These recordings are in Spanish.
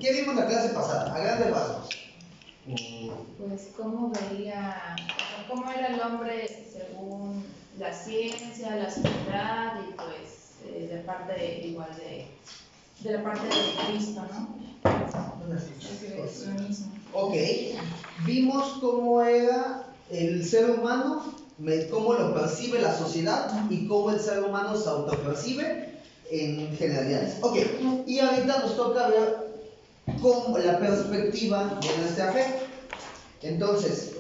¿Qué vimos la clase pasada? A grandes rasgos. Pues cómo veía, cómo era el hombre según la ciencia, la sociedad y pues de parte igual de la parte de Cristo, ¿no? El creacionismo. Ok, vimos cómo era el ser humano, cómo lo percibe la sociedad y cómo el ser humano se autopercibe en generalidades. Ok, y ahorita nos toca ver cómo la perspectiva de nuestra fe. Entonces,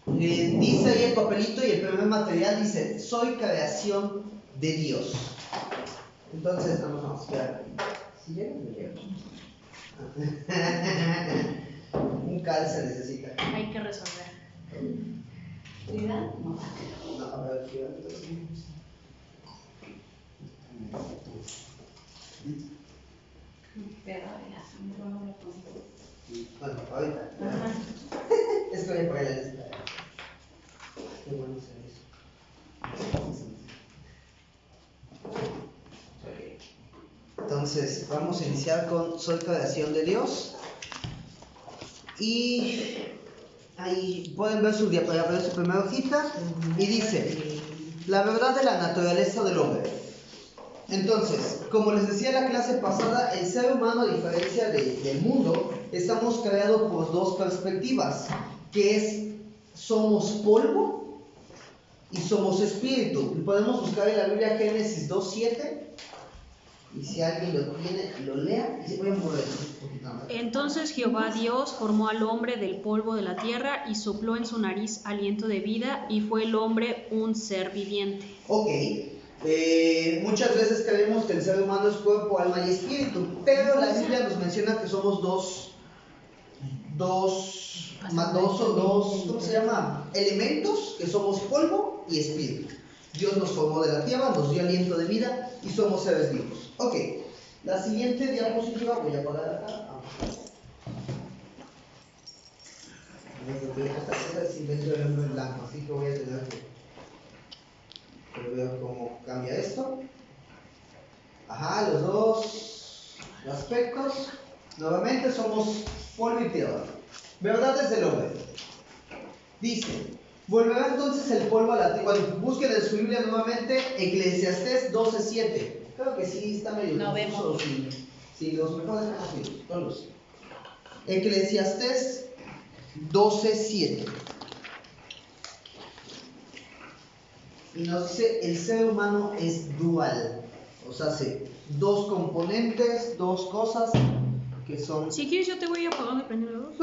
dice ahí el papelito y el primer material dice: soy creación de Dios. Entonces, vamos a esperar. ¿Si llega o no llega? Un cal se necesita. Hay que resolver. ¿Cuidado? No. No, a ver, cuidado. Pero ya, no lo consigo. Bueno, ahorita. Es que voy a poner la lista. Qué bueno se ve eso. Okay. Entonces, vamos a iniciar con soy creación de Dios. Y ahí pueden ver su diapositiva, su primera hojita. Y dice: la verdad de la naturaleza del hombre. Entonces, como les decía en la clase pasada, el ser humano, a diferencia del mundo, estamos creados por dos perspectivas, que es: somos polvo y somos espíritu. Podemos buscar en la Biblia Génesis 2:7, y si alguien lo tiene, lo lea. Y si voy a mover un poquito más. Entonces Jehová Dios formó al hombre del polvo de la tierra y sopló en su nariz aliento de vida, y fue el hombre un ser viviente. Ok. Muchas veces creemos que el ser humano es cuerpo, alma y espíritu, pero la Biblia nos menciona que somos ¿cómo se llama? Elementos, que somos polvo y espíritu. Dios nos formó de la tierra, nos dio aliento de vida y somos seres vivos. Ok, la siguiente diapositiva, voy a apagar acá. Esta es invento del hombre blanco, así que voy a tener que ver cómo cambia esto. Ajá, los dos aspectos. Nuevamente somos polvo y tierra. Verdades del hombre. Dice: volverá entonces el polvo a la tierra. Bueno, busquen en su Biblia nuevamente Eclesiastés 12:7. Creo que sí está medio no confuso. Si los mejores conocidos, todos. Eclesiastés 12:7. Y nos dice: el ser humano es dual. O sea, hace dos componentes, dos cosas que son... Si quieres yo te voy apagando y prendiendo la luz.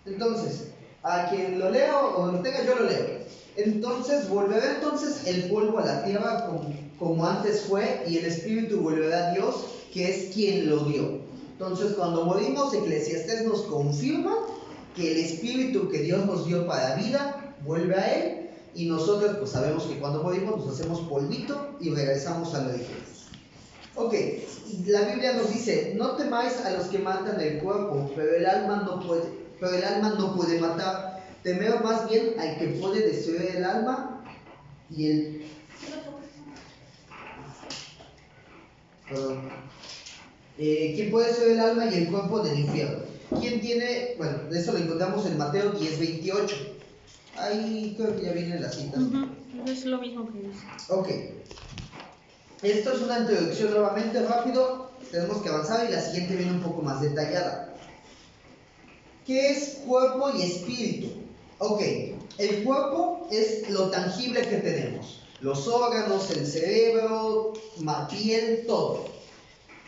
Entonces, a quien lo leo o lo tenga, yo lo leo. Entonces, volverá entonces el polvo a la tierra como antes fue, y el espíritu volverá a Dios, que es quien lo dio. Entonces, cuando morimos, Eclesiastés nos confirma que el espíritu que Dios nos dio para vida vuelve a Él. Y nosotros pues sabemos que cuando morimos nos hacemos polvito y regresamos al origen. Ok, la Biblia nos dice: no temáis a los que matan el cuerpo, pero el alma no puede matar. Temed más bien al que puede destruir el alma y el... ¿quién puede destruir el alma y el cuerpo del infierno? ¿Quién tiene? Bueno, eso lo encontramos en Mateo 10:28. Ahí creo que ya vienen las citas. Es lo mismo que dice. Ok. Esto es una introducción nuevamente, rápido. Tenemos que avanzar y la siguiente viene un poco más detallada. ¿Qué es cuerpo y espíritu? Ok. El cuerpo es lo tangible que tenemos. Los órganos, el cerebro, la piel, todo.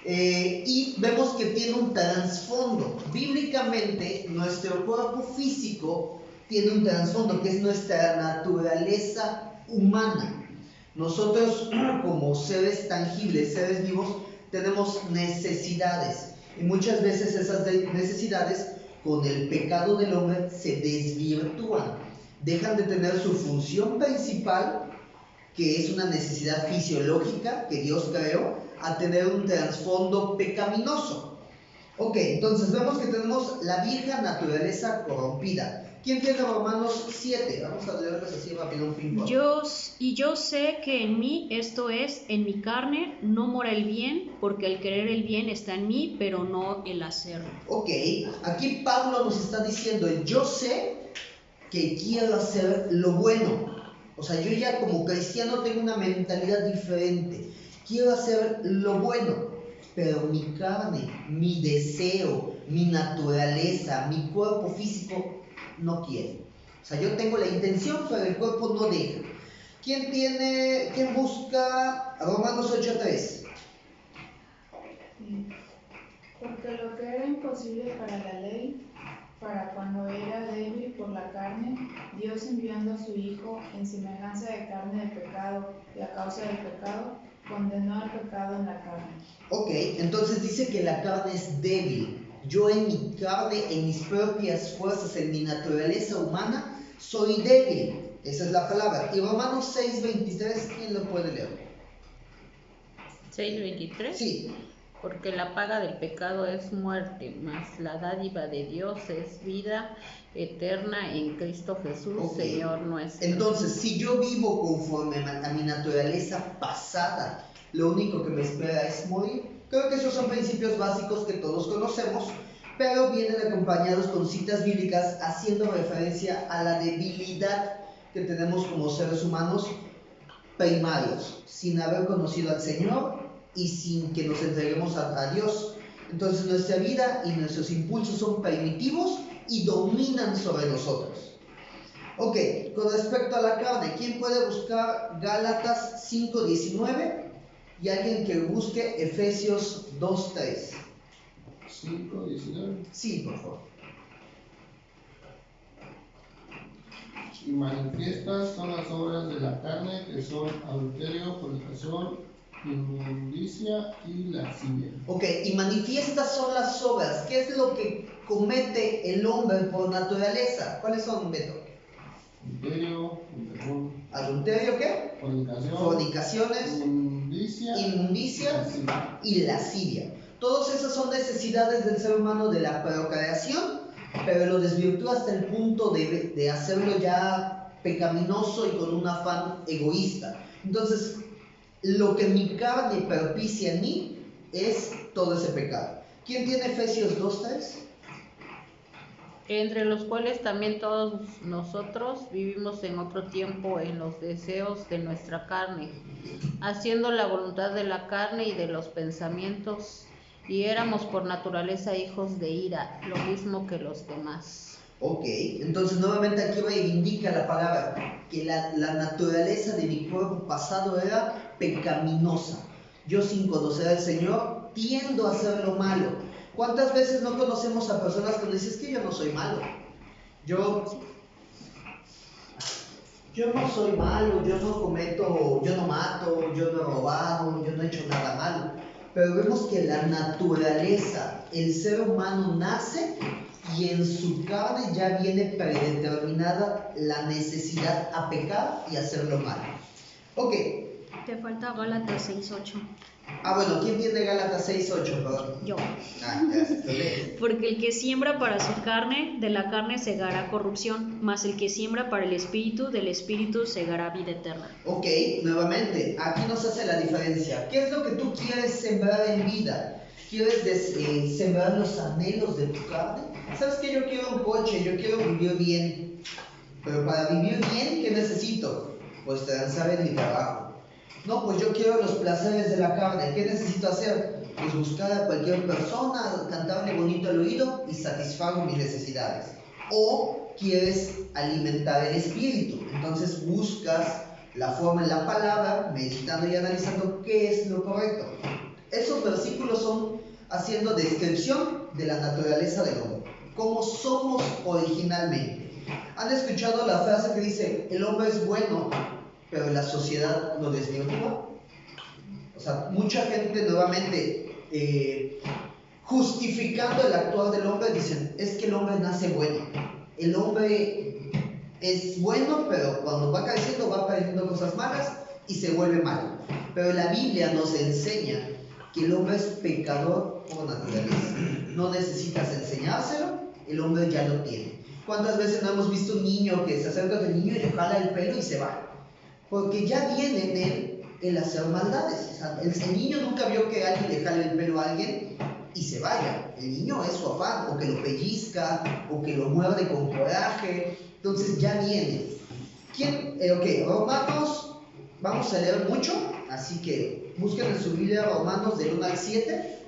Y vemos que tiene un trasfondo. Bíblicamente, nuestro cuerpo físico tiene un trasfondo, que es nuestra naturaleza humana. Nosotros, como seres tangibles, seres vivos, tenemos necesidades, y muchas veces esas necesidades, con el pecado del hombre, se desvirtúan, dejan de tener su función principal, que es una necesidad fisiológica que Dios creó, a tener un trasfondo pecaminoso. Ok, entonces vemos que tenemos la vieja naturaleza corrompida, ¿Quién tiene Romanos 7? Vamos a leerles así rápido un ping-pong. Yo sé que en mí, esto es, en mi carne, no mora el bien, porque el querer el bien está en mí, pero no el hacerlo. Ok, aquí Pablo nos está diciendo, yo sé que quiero hacer lo bueno. O sea, yo ya como cristiano tengo una mentalidad diferente. Quiero hacer lo bueno, pero mi carne, mi deseo, mi naturaleza, mi cuerpo físico no quiere. O sea, yo tengo la intención, pero el cuerpo no deja. ¿Quién busca Romanos 8:3? Porque lo que era imposible para la ley, para cuando era débil por la carne, Dios enviando a su Hijo en semejanza de carne de pecado y a causa del pecado, condenó al pecado en la carne. Ok, entonces dice que la carne es débil. Yo en mi carne, en mis propias fuerzas, en mi naturaleza humana, soy débil. Esa es la palabra. Y Romanos 6:23, ¿quién lo puede leer? 6:23. Sí. Porque la paga del pecado es muerte, mas la dádiva de Dios es vida eterna en Cristo Jesús, Okay. Señor nuestro. Entonces, si yo vivo conforme a mi naturaleza pasada, lo único que me espera es morir. Creo que esos son principios básicos que todos conocemos, pero vienen acompañados con citas bíblicas haciendo referencia a la debilidad que tenemos como seres humanos primarios, sin haber conocido al Señor y sin que nos entreguemos a Dios. Entonces nuestra vida y nuestros impulsos son primitivos y dominan sobre nosotros. Ok, con respecto a la carne, ¿quién puede buscar Gálatas 5:19? Y alguien que busque Efesios 2:3. 5:19. Sí, por favor. Y manifiestas son las obras de la carne, que son adulterio, fornicación, inmundicia y lascivia. Ok, y manifiestas son las obras. ¿Qué es lo que comete el hombre por naturaleza? ¿Cuáles son, Beto? ¿Adulterio qué? Fornicaciones, inmundicia y lascivia. Todas esas son necesidades del ser humano de la procreación, pero lo desvirtúa hasta el punto de hacerlo ya pecaminoso y con un afán egoísta. Entonces, lo que mi carne propicia en mí es todo ese pecado. ¿Quién tiene Efesios 2:3? Entre los cuales también todos nosotros vivimos en otro tiempo en los deseos de nuestra carne, haciendo la voluntad de la carne y de los pensamientos, y éramos por naturaleza hijos de ira, lo mismo que los demás. Ok, entonces nuevamente aquí reivindica la palabra, que la naturaleza de mi cuerpo pasado era pecaminosa. Yo sin conocer al Señor tiendo a hacer lo malo. ¿Cuántas veces no conocemos a personas que dicen, es que yo no soy malo? Yo no soy malo, yo no cometo, yo no mato, yo no he robado, yo no he hecho nada malo. Pero vemos que la naturaleza, el ser humano nace y en su carne ya viene predeterminada la necesidad a pecar y hacerlo malo. Ok. Te falta Gálatas 6:8. Bueno, ¿quién tiene Gálatas 6:8? Perdón. Yo. Gracias. Porque el que siembra para su carne, de la carne segará corrupción, mas el que siembra para el espíritu, del espíritu segará vida eterna. Ok, nuevamente, aquí nos hace la diferencia. ¿Qué es lo que tú quieres sembrar en vida? ¿Quieres sembrar los anhelos de tu carne? ¿Sabes que yo quiero un coche, yo quiero vivir bien? Pero para vivir bien, ¿qué necesito? Pues transar en mi trabajo. No, pues yo quiero los placeres de la carne. ¿Qué necesito hacer? Pues buscar a cualquier persona, cantarle bonito al oído y satisfago mis necesidades. O quieres alimentar el espíritu. Entonces buscas la forma en la palabra, meditando y analizando qué es lo correcto. Esos versículos son haciendo descripción de la naturaleza del hombre, cómo somos originalmente. ¿Han escuchado la frase que dice, el hombre es bueno, pero la sociedad lo desvirtúa? O sea, mucha gente nuevamente justificando el actuar del hombre dicen, es que el hombre nace bueno. El hombre es bueno, pero cuando va creciendo va aprendiendo cosas malas y se vuelve malo. Pero la Biblia nos enseña que el hombre es pecador por naturaleza. No necesitas enseñárselo, el hombre ya lo tiene. ¿Cuántas veces no hemos visto un niño que se acerca al niño y le jala el pelo y se va? Porque ya viene en él el hacer maldades. O sea, el niño nunca vio que alguien le jale el pelo a alguien y se vaya. El niño es su afán, o que lo pellizca, o que lo muerde con coraje. Entonces ya viene. Ok, Romanos, vamos a leer mucho, así que busquen en su Biblia Romanos del 1 al 7.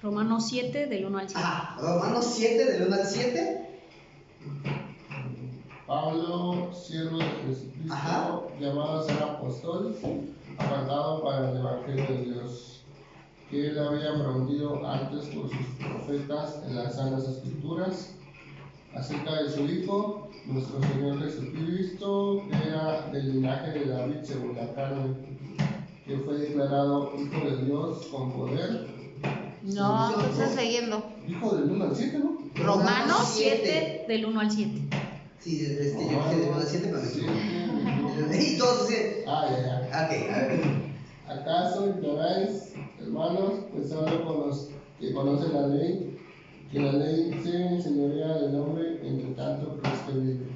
Romanos 7, del 1 al 7. Romanos 7, del 1 al 7. Pablo, siervo de Jesucristo, llamado a ser apóstol, apartado para el Evangelio de Dios, que él había prometido antes por sus profetas en las Santas Escrituras, acerca de su Hijo, nuestro Señor Jesucristo, que era del linaje de David según la carne, que fue declarado Hijo de Dios con poder. No, tú estás siguiendo. Hijo del 1 al 7, ¿no? Romanos 7, del 1 al 7. Sí, yo dije del 1 al 7, pero me equivoqué. Y todos dicen. Ya. Ok, a ver. ¿Acaso ignoráis, hermanos, pues hablo con los que conocen la ley, que la ley se enseñorea del hombre entre tanto que éste vive?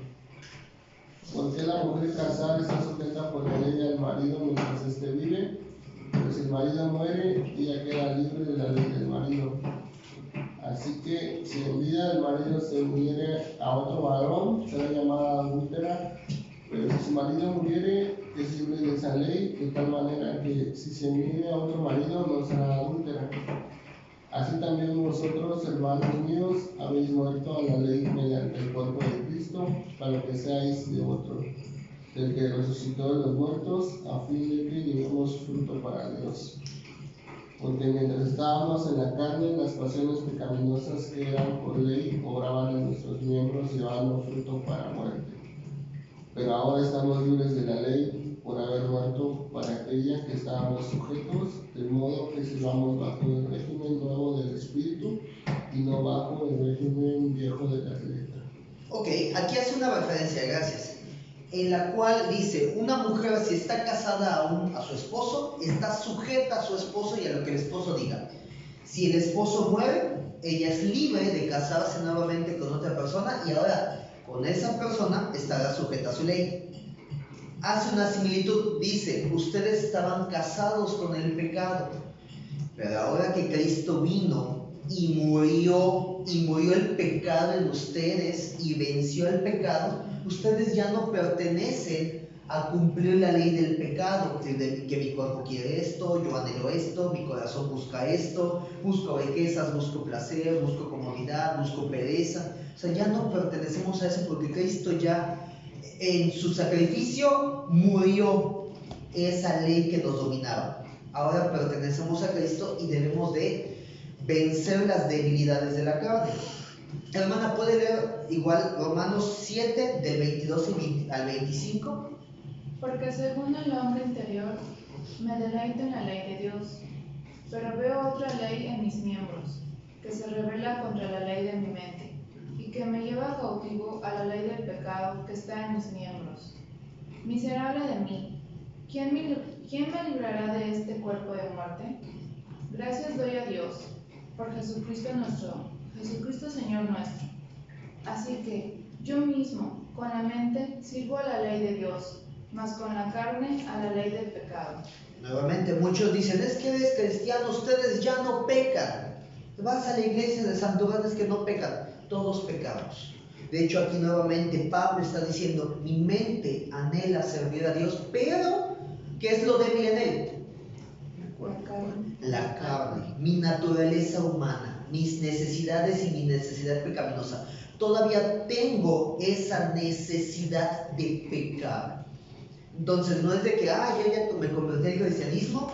¿Por qué la mujer casada está sujeta por la ley al marido mientras éste vive? Pues el marido muere y ella queda libre de la ley del marido. Así que si en vida el marido se uniere a otro varón, será llamada adúltera, pero si su marido muriere, es libre de esa ley, de tal manera que si se uniere a otro marido, no será adúltera. Así también vosotros, hermanos míos, habéis muerto a la ley mediante el cuerpo de Cristo, para que seáis de otro, del que resucitó de los muertos, a fin de que llevemos fruto para Dios. Porque mientras estábamos en la carne, las pasiones pecaminosas que eran por ley obraban en nuestros miembros, llevando fruto para muerte. Pero ahora estamos libres de la ley por haber muerto para aquella que estábamos sujetos, de modo que sirvamos bajo el régimen nuevo del Espíritu y no bajo el régimen viejo de la letra. Ok, aquí hace una referencia, gracias, en la cual dice, una mujer si está casada aún a su esposo, está sujeta a su esposo y a lo que el esposo diga. Si el esposo muere, ella es libre de casarse nuevamente con otra persona y ahora con esa persona estará sujeta a su ley. Hace una similitud, dice, ustedes estaban casados con el pecado, pero ahora que Cristo vino y murió el pecado en ustedes y venció el pecado, ustedes ya no pertenecen a cumplir la ley del pecado, que mi cuerpo quiere esto, yo anhelo esto, mi corazón busca esto, busco riquezas, busco placer, busco comodidad, busco pereza. O sea, ya no pertenecemos a eso porque Cristo ya en su sacrificio murió esa ley que nos dominaba. Ahora pertenecemos a Cristo y debemos de vencer las debilidades de la carne. Hermana, ¿puede leer igual Romanos 7 del 22 al 25? Porque según el hombre interior me deleito en la ley de Dios, pero veo otra ley en mis miembros, que se rebela contra la ley de mi mente, y que me lleva cautivo a la ley del pecado que está en mis miembros. Miserable de mí, ¿quién me librará de este cuerpo de muerte? Gracias doy a Dios, por Jesucristo Señor nuestro. Así que yo mismo, con la mente, sirvo a la ley de Dios, mas con la carne a la ley del pecado. Nuevamente, muchos dicen, es que eres cristiano, ustedes ya no pecan. Vas a la iglesia de Santo es que no pecan. Todos pecamos. De hecho, aquí nuevamente Pablo está diciendo, mi mente anhela servir a Dios, pero ¿qué es lo débil en él? La carne, mi naturaleza humana, mis necesidades y mi necesidad pecaminosa. Todavía tengo esa necesidad de pecar. Entonces no es de que, yo ya me convertí al cristianismo,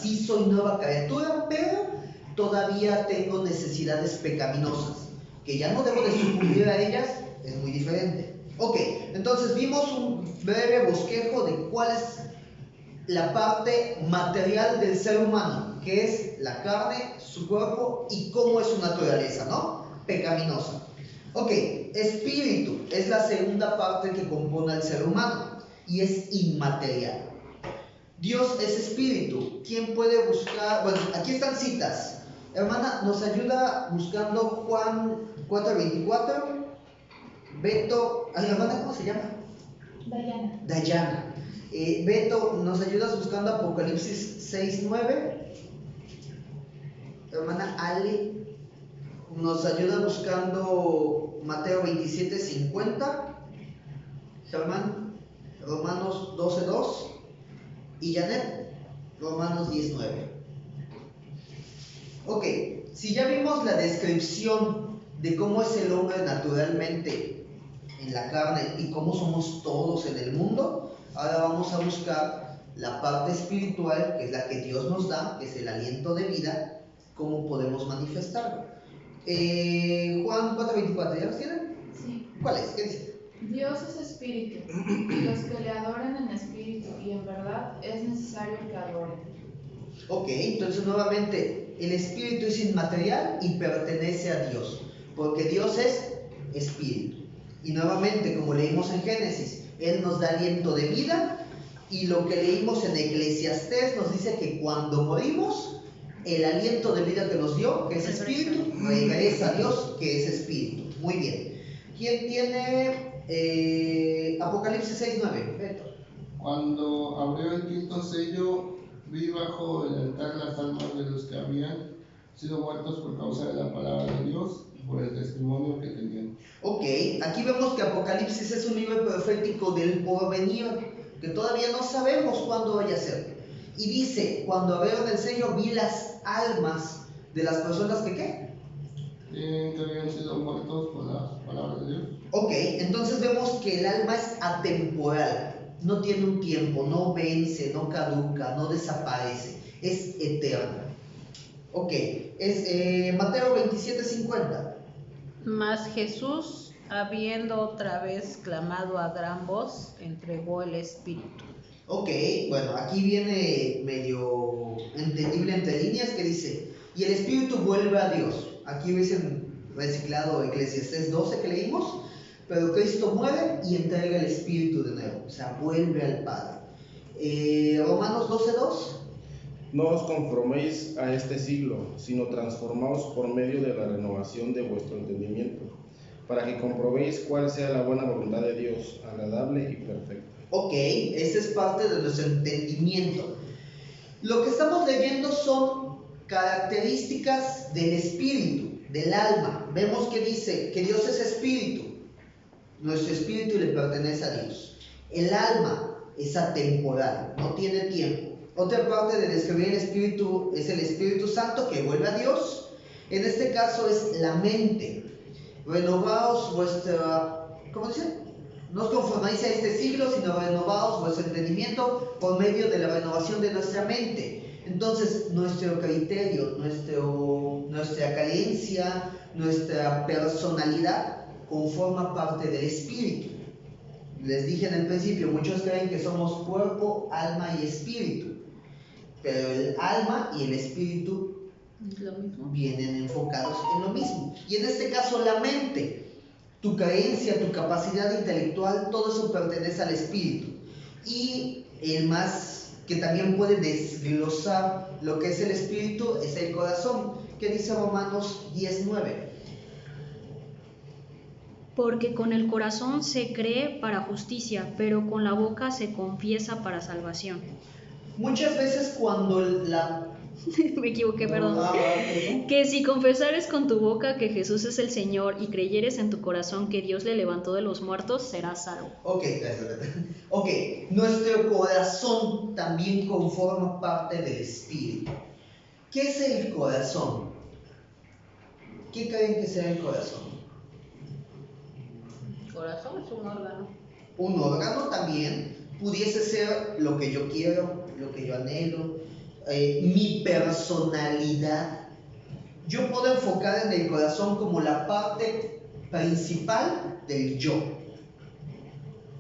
sí soy nueva criatura, pero todavía tengo necesidades pecaminosas, que ya no debo de sucumbir a ellas, es muy diferente. Ok, entonces vimos un breve bosquejo de cuál es la parte material del ser humano, que es la carne, su cuerpo y cómo es su naturaleza, ¿no? Pecaminosa. Ok, espíritu es la segunda parte que compone al ser humano y es inmaterial. Dios es espíritu. ¿Quién puede buscar? Bueno, aquí están citas. Hermana, nos ayuda buscando Juan 4:24. Beto, ay, hermana, ¿cómo se llama? Dayana. Dayana. Beto, ¿nos ayudas buscando Apocalipsis 6:9? Hermana Ale, ¿nos ayuda buscando Mateo 27:50? Germán, Romanos 12:2. Y Janet, Romanos 10:9. Ok, si ya vimos la descripción de cómo es el hombre naturalmente en la carne y cómo somos todos en el mundo, ahora vamos a buscar la parte espiritual, que es la que Dios nos da, que es el aliento de vida, cómo podemos manifestarlo. Juan 4:24, ¿ya los tienen? Sí. ¿Cuál es? ¿Qué dice? Dios es espíritu, y los que le adoren en espíritu y en verdad es necesario que adoren. Ok, entonces nuevamente, el espíritu es inmaterial y pertenece a Dios, porque Dios es espíritu. Y nuevamente, como leímos en Génesis, Él nos da aliento de vida, y lo que leímos en Eclesiastés nos dice que cuando morimos, el aliento de vida que nos dio, que es espíritu, regresa a Dios, que es espíritu. Muy bien. ¿Quién tiene Apocalipsis 6:9? Beto. Cuando abrió el quinto sello, vi bajo el altar las almas de los que habían sido muertos por causa de la palabra de Dios y por el testimonio que tenían. Ok, aquí vemos que Apocalipsis es un libro profético del porvenir, que todavía no sabemos cuándo vaya a ser. Y dice, cuando abrieron el sello, vi las almas de las personas que ¿qué? Que habían sido muertos por las palabras de Dios. Ok, entonces vemos que el alma es atemporal, no tiene un tiempo, no vence, no caduca, no desaparece, es eterna. Ok, es Mateo 27:50. Mas Jesús, habiendo otra vez clamado a gran voz, entregó el espíritu. Ok, bueno, aquí viene medio entendible entre líneas que dice, y el espíritu vuelve a Dios. Aquí hubiesen reciclado Eclesiastés 12 que leímos, pero Cristo muere y entrega el espíritu de nuevo, o sea, vuelve al Padre. Romanos 12:2. No os conforméis a este siglo, sino transformaos por medio de la renovación de vuestro entendimiento, para que comprobéis cuál sea la buena voluntad de Dios, agradable y perfecta. Ok, esa es parte de nuestro entendimiento. Lo que estamos leyendo son características del espíritu, del alma. Vemos que dice que Dios es espíritu. Nuestro espíritu le pertenece a Dios. El alma es atemporal, no tiene tiempo. Otra parte de describir el espíritu es el Espíritu Santo que vuelve a Dios. En este caso es la mente. Renovaos vuestra, ¿cómo dice? No os conformáis a este siglo, sino renovaos vuestro entendimiento por medio de la renovación de nuestra mente. Entonces, nuestro criterio, nuestra creencia, nuestra personalidad conforma parte del espíritu. Les dije en el principio, muchos creen que somos cuerpo, alma y espíritu, pero el alma y el espíritu vienen enfocados en lo mismo. Y en este caso la mente, tu creencia, tu capacidad intelectual, todo eso pertenece al espíritu. Y el más que también puede desglosar lo que es el espíritu es el corazón, que dice Romanos 10:9. Porque con el corazón se cree para justicia, pero con la boca se confiesa para salvación. Muchas veces cuando Me equivoqué, perdón. okay. Que si confesares con tu boca que Jesús es el Señor y creyeres en tu corazón que Dios le levantó de los muertos, serás salvo. Ok, nuestro corazón también conforma parte del espíritu. ¿Qué es el corazón? ¿Qué creen que sea el corazón? El corazón es un órgano. Un órgano también pudiese ser lo que yo quiero, lo que yo anhelo, mi personalidad. Yo puedo enfocar en el corazón como la parte principal del yo.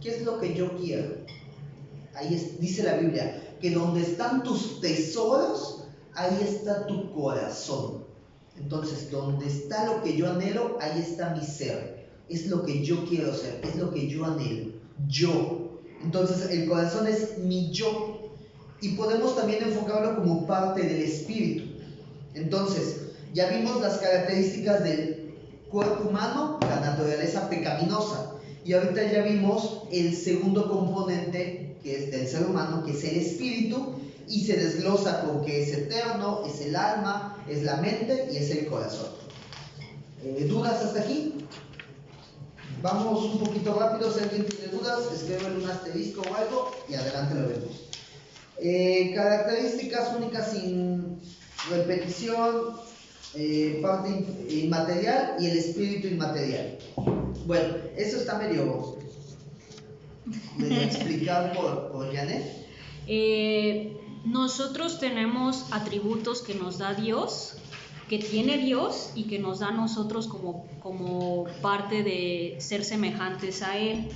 ¿Qué es lo que yo quiero? Dice la Biblia, que donde están tus tesoros, ahí está tu corazón. Entonces, donde está lo que yo anhelo, ahí está mi ser. Es lo que yo quiero ser, es lo que yo anhelo. Yo. Entonces, el corazón es mi yo. Y podemos también enfocarlo como parte del espíritu. Entonces, Ya vimos las características del cuerpo humano, la naturaleza pecaminosa. Y ahorita ya vimos el segundo componente que es del ser humano, que es el espíritu, y se desglosa con que es eterno, es el alma, es la mente y es el corazón. ¿Dudas hasta aquí? Vamos un poquito rápido, si alguien tiene dudas, escriben un asterisco o algo y adelante lo vemos. Características únicas sin repetición, parte inmaterial y el espíritu inmaterial. Bueno, eso está medio explicado por Janet. Nosotros tenemos atributos que nos da Dios, que tiene Dios y que nos da a nosotros como parte de ser semejantes a Él.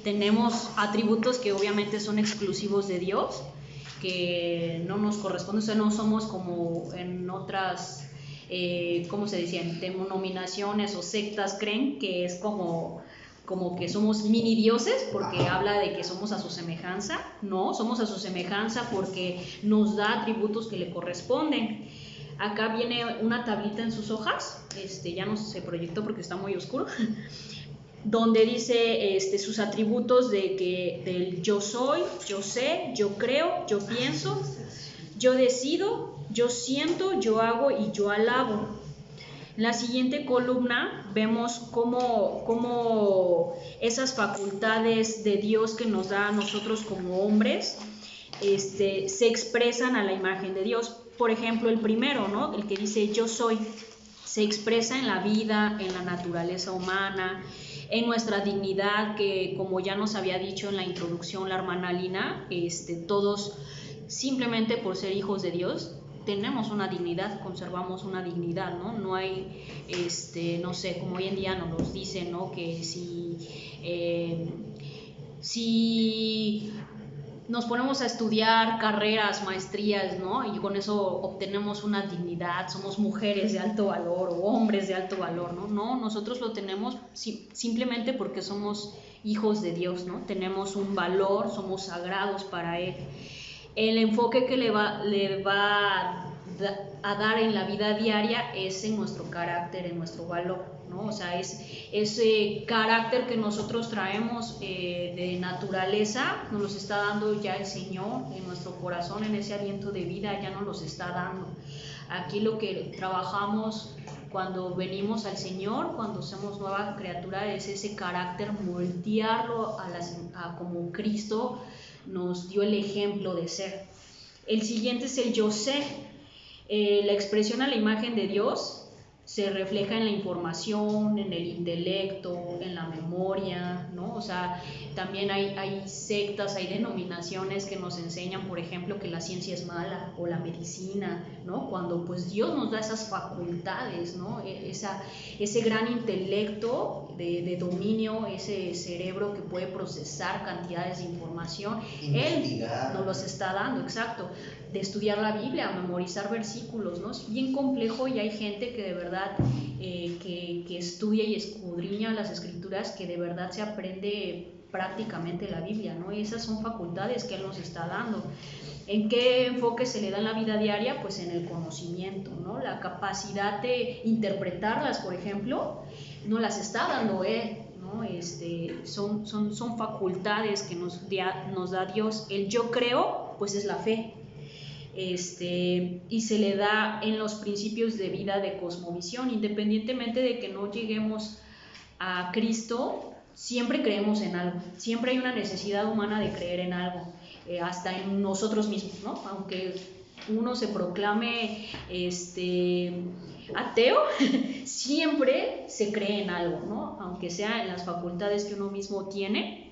Tenemos atributos que obviamente son exclusivos de Dios, que no nos corresponden, o sea, no somos como en otras, ¿cómo se decían? Denominaciones o sectas creen que es como que somos mini dioses porque habla de que somos a su semejanza. No, somos a su semejanza porque nos da atributos que le corresponden. Acá viene una tablita en sus hojas, ya no se proyectó porque está muy oscuro, donde dice sus atributos del yo soy, yo sé, yo creo, yo pienso, yo decido, yo siento, yo hago y yo alabo. En la siguiente columna vemos cómo esas facultades de Dios que nos da a nosotros como hombres se expresan a la imagen de Dios. Por ejemplo, el primero, ¿no? El que dice yo soy, se expresa en la vida, en la naturaleza humana, en nuestra dignidad, que como ya nos había dicho en la introducción la hermana Lina, todos simplemente por ser hijos de Dios tenemos una dignidad, conservamos una dignidad, ¿no? No hay, no sé, como hoy en día nos dicen, ¿no? Que si nos ponemos a estudiar carreras, maestrías, ¿no? Y con eso obtenemos una dignidad, somos mujeres de alto valor o hombres de alto valor, ¿no? No, nosotros lo tenemos simplemente porque somos hijos de Dios, ¿no? Tenemos un valor, somos sagrados para Él. El enfoque que le va a dar en la vida diaria es en nuestro carácter, en nuestro valor, ¿no? O sea, es ese carácter que nosotros traemos de naturaleza, nos los está dando ya el Señor en nuestro corazón, en ese aliento de vida ya nos los está dando. Aquí lo que trabajamos cuando venimos al Señor, cuando somos nueva criatura, es ese carácter, moldearlo a como Cristo nos dio el ejemplo de ser. El siguiente es el yo sé. La expresión a la imagen de Dios se refleja en la información, en el intelecto, en la memoria, ¿no? O sea, también hay sectas, hay denominaciones que nos enseñan, por ejemplo, que la ciencia es mala o la medicina, ¿no? Cuando pues Dios nos da esas facultades, ¿no? Ese gran intelecto de dominio, ese cerebro que puede procesar cantidades de información, Él nos los está dando, exacto, de estudiar la Biblia, memorizar versículos, ¿no? Es bien complejo y hay gente que de verdad que estudia y escudriña las escrituras, que de verdad se aprende prácticamente la Biblia, ¿no? Y esas son facultades que Él nos está dando. ¿En qué enfoque se le da en la vida diaria? Pues en el conocimiento, ¿no? La capacidad de interpretarlas, por ejemplo, nos las está dando Él, ¿no? Son facultades que nos da Dios. El yo creo, pues es la fe. Y se le da en los principios de vida de cosmovisión, independientemente de que no lleguemos a Cristo, siempre creemos en algo, siempre hay una necesidad humana de creer en algo, hasta en nosotros mismos, ¿no? Aunque uno se proclame ateo, siempre se cree en algo, ¿no? Aunque sea en las facultades que uno mismo tiene.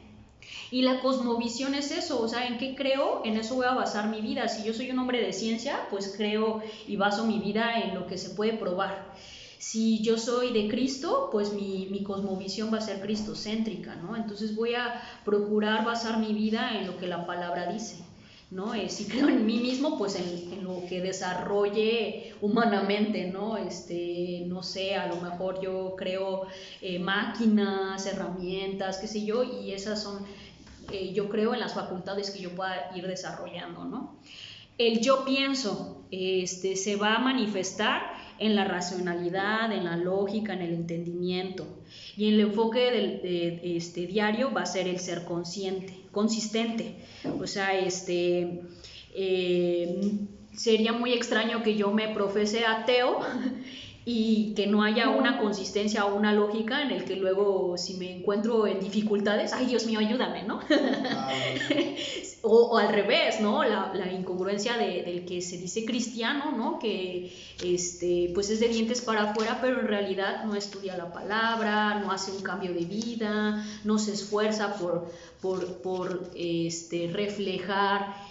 Y la cosmovisión es eso, o sea, ¿en qué creo? En eso voy a basar mi vida. Si yo soy un hombre de ciencia, pues creo y baso mi vida en lo que se puede probar. Si yo soy de Cristo, pues mi cosmovisión va a ser cristocéntrica, ¿no? Entonces voy a procurar basar mi vida en lo que la palabra dice, ¿no? Si creo en mí mismo, pues en lo que desarrolle humanamente, ¿no? No sé, a lo mejor yo creo máquinas, herramientas, qué sé yo, y esas son, yo creo en las facultades que yo pueda ir desarrollando, ¿no? El yo pienso se va a manifestar en la racionalidad, en la lógica, en el entendimiento. Y el enfoque diario va a ser el ser consistente. O sea, sería muy extraño que yo me profese ateo y que no haya una consistencia o una lógica en el que luego, si me encuentro en dificultades, ay, Dios mío, ayúdame, ¿no? O al revés, ¿no? La incongruencia del que se dice cristiano, ¿no? Que pues es de dientes para afuera, pero en realidad no estudia la palabra, no hace un cambio de vida, no se esfuerza por reflejar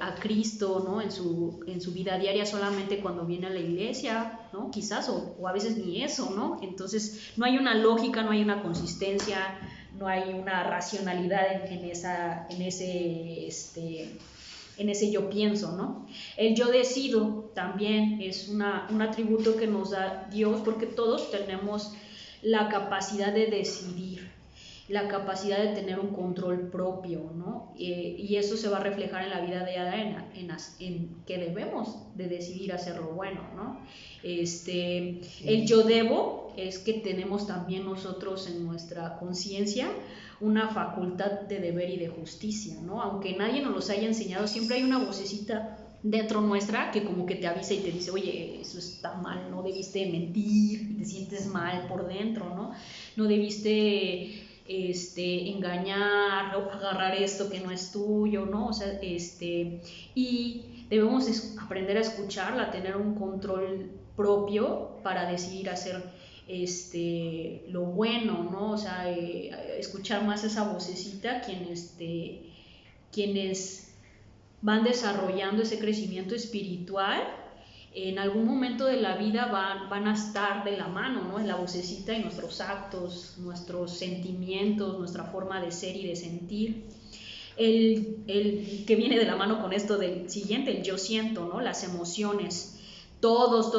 a Cristo, ¿no? en su vida diaria, solamente cuando viene a la iglesia, ¿no? Quizás, o a veces ni eso, ¿no? Entonces no hay una lógica, no hay una consistencia, no hay una racionalidad en ese yo pienso, ¿no? El yo decido también es un atributo que nos da Dios, porque todos tenemos la capacidad de decidir, la capacidad de tener un control propio, ¿no? Y eso se va a reflejar en la vida diaria, en que debemos de decidir hacer lo bueno, ¿no? El yo debo es que tenemos también nosotros en nuestra conciencia una facultad de deber y de justicia, ¿no? Aunque nadie nos los haya enseñado, siempre hay una vocecita dentro nuestra que como que te avisa y te dice, oye, eso está mal, no debiste mentir, y te sientes mal por dentro, ¿no? No debiste engañar, agarrar esto que no es tuyo, ¿no? O sea, y debemos aprender a escucharla, a tener un control propio para decidir hacer lo bueno, ¿no? O sea, escuchar más esa vocecita, quienes van desarrollando ese crecimiento espiritual, en algún momento de la vida van a estar de la mano, ¿no? En la vocecita y nuestros actos, nuestros sentimientos, nuestra forma de ser y de sentir. El que viene de la mano con esto del siguiente, el yo siento, ¿no? Las emociones. Todos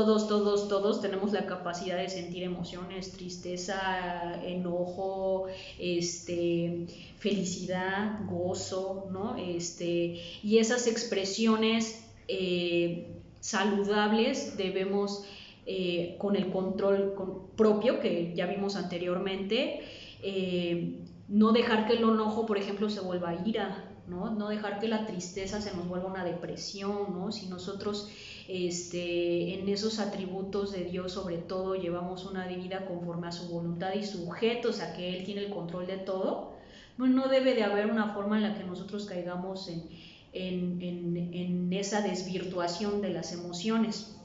tenemos la capacidad de sentir emociones, tristeza, enojo, felicidad, gozo, ¿no? Y esas expresiones saludables debemos, con el control propio que ya vimos anteriormente, no dejar que el enojo, por ejemplo, se vuelva ira, ¿no? No dejar que la tristeza se nos vuelva una depresión, ¿no? Si nosotros en esos atributos de Dios sobre todo llevamos una vida conforme a su voluntad y sujetos a que Él tiene el control de todo, no debe de haber una forma en la que nosotros caigamos en esa desvirtuación de las emociones.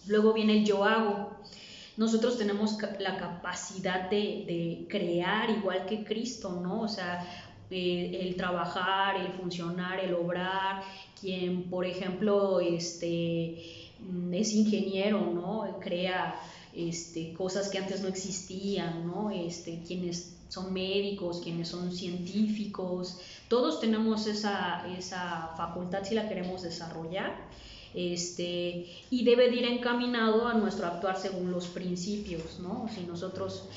Luego viene el yo hago. Nosotros tenemos la capacidad de crear igual que Cristo, ¿no? O sea, el trabajar, el funcionar, el obrar. Quien, por ejemplo, es ingeniero, ¿no? Crea cosas que antes no existían, ¿no? Quienes son médicos, quienes son científicos, todos tenemos esa facultad si la queremos desarrollar, y debe de ir encaminado a nuestro actuar según los principios, ¿no? Si nosotros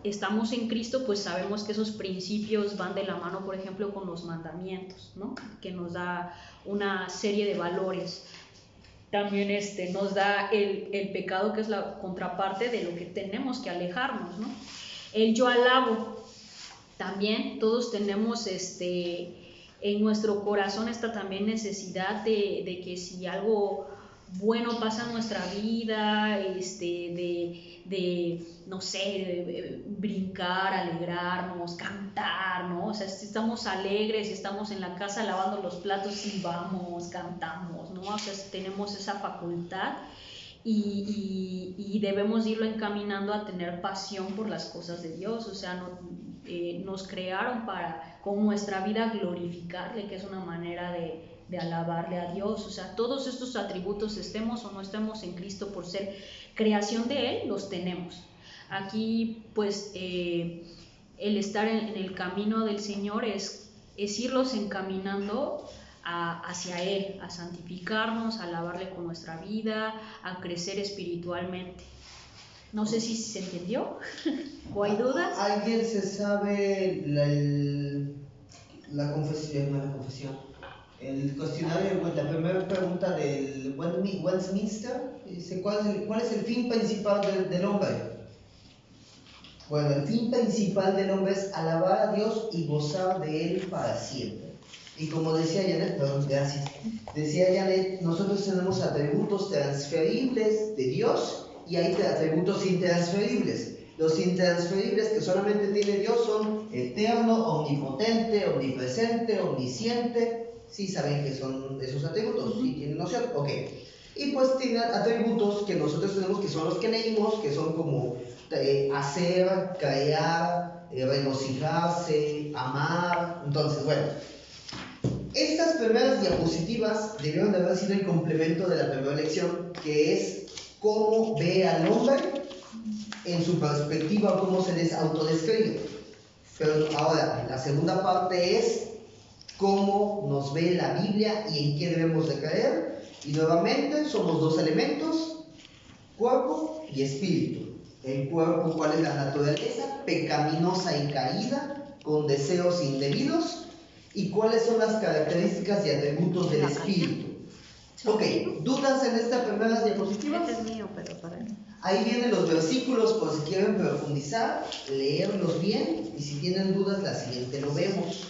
estamos en Cristo, pues sabemos que esos principios van de la mano, por ejemplo, con los mandamientos, ¿no? Que nos da una serie de valores. También nos da el pecado, que es la contraparte de lo que tenemos que alejarnos, ¿no? El yo alabo. También todos tenemos en nuestro corazón esta también necesidad de que si algo bueno pasa en nuestra vida, no sé, de brincar, alegrarnos, cantar, ¿no? O sea, si estamos alegres, si estamos en la casa lavando los platos, silbamos, cantamos, ¿no? O sea, tenemos esa facultad y debemos irlo encaminando a tener pasión por las cosas de Dios. O sea, nos crearon para con nuestra vida glorificarle, que es una manera de alabarle a Dios. O sea, todos estos atributos, estemos o no estemos en Cristo, por ser creación de Él, los tenemos. Aquí, pues, el estar en el camino del Señor es irlos encaminando hacia Él, a santificarnos, a alabarle con nuestra vida, a crecer espiritualmente. No sé si se entendió o hay dudas. ¿Alguien se sabe la confesión? El cuestionario, la primera pregunta del Westminster, dice, ¿cuál es el fin principal del hombre? Bueno, el fin principal del hombre es alabar a Dios y gozar de Él para siempre. Y como decía Janet, perdón, gracias, decía Janet, nosotros tenemos atributos transferibles de Dios y hay atributos intransferibles. Los intransferibles que solamente tiene Dios son eterno, omnipotente, omnipresente, omnisciente. ¿Sí saben qué son esos atributos? ¿Sí tienen noción? Ok. Y pues tiene atributos que nosotros tenemos que son los que leímos, que son como hacer, crear, regocijarse, amar. Entonces, bueno, estas primeras diapositivas debieron de haber sido el complemento de la primera lección, que es cómo ve al hombre en su perspectiva o cómo se les autodescribe. Pero ahora, la segunda parte es cómo nos ve la Biblia y en qué debemos de creer. Y nuevamente somos dos elementos, cuerpo y espíritu. El cuerpo, ¿cuál es la naturaleza? Pecaminosa y caída, con deseos indebidos. ¿Y cuáles son las características y atributos del espíritu? Ok, ¿dudas en estas primeras diapositivas? Este es mío, pero para él. Ahí vienen los versículos por si quieren profundizar, leerlos bien, y si tienen dudas, la siguiente lo vemos.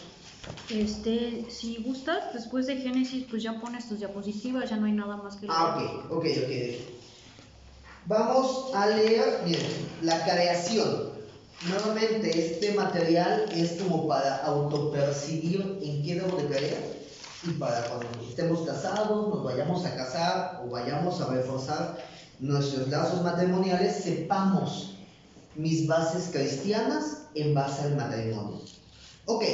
Si gustas, después de Génesis, pues ya pones tus diapositivas, ya no hay nada más que leer. Ok. Vamos a leer, miren, la creación. Nuevamente, este material es como para autopercibir en qué debo de creer y para cuando estemos casados, nos vayamos a casar o vayamos a reforzar nuestros lazos matrimoniales, sepamos mis bases cristianas en base al matrimonio. Ok,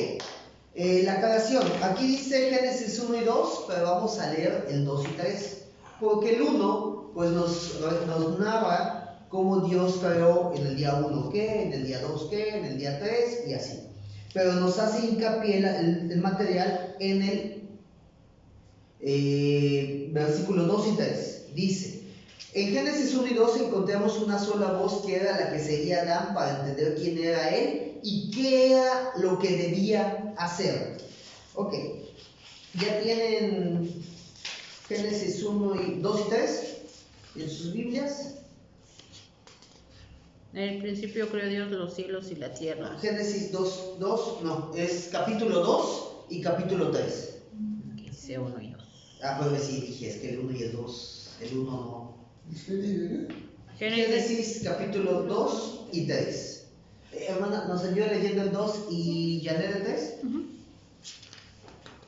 la creación. Aquí dice Génesis 1 y 2, pero vamos a leer el 2 y 3, porque el 1 pues nos narra cómo Dios creó en el día 1 qué, en el día 2 qué, en el día 3 y así. Pero nos hace hincapié el material en el versículo 2 y 3. Dice, en Génesis 1 y 2 encontramos una sola voz que era la que seguía a Adán para entender quién era él y qué era lo que debía hacer. Ok, ya tienen Génesis 2 y 3 en sus Biblias. En el principio creó Dios los cielos y la tierra. Génesis 2, no, es capítulo 2 y capítulo 3. Dice 1 y 2. Pues sí, dije, es que el 1 y el 2, el 1 no. Génesis capítulo 2 y 3. Hermana, ¿nos ayuda leyendo el 2 y Janet el 3?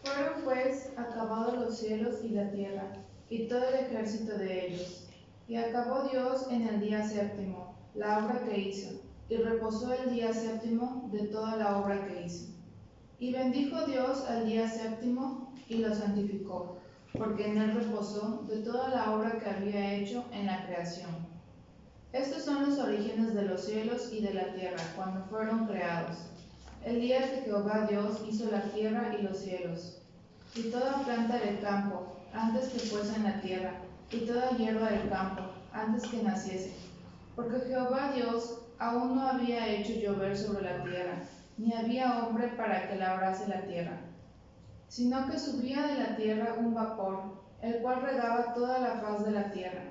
Fueron pues acabados los cielos y la tierra, y todo el ejército de ellos. Y acabó Dios en el día séptimo la obra que hizo, y reposó el día séptimo de toda la obra que hizo. Y bendijo Dios al día séptimo y lo santificó, porque en él reposó de toda la obra que había hecho en la creación. Estos son los orígenes de los cielos y de la tierra cuando fueron creados, el día que Jehová Dios hizo la tierra y los cielos, y toda planta del campo antes que fuese en la tierra, y toda hierba del campo antes que naciese, porque Jehová Dios aún no había hecho llover sobre la tierra, ni había hombre para que labrase la tierra, sino que subía de la tierra un vapor, el cual regaba toda la faz de la tierra.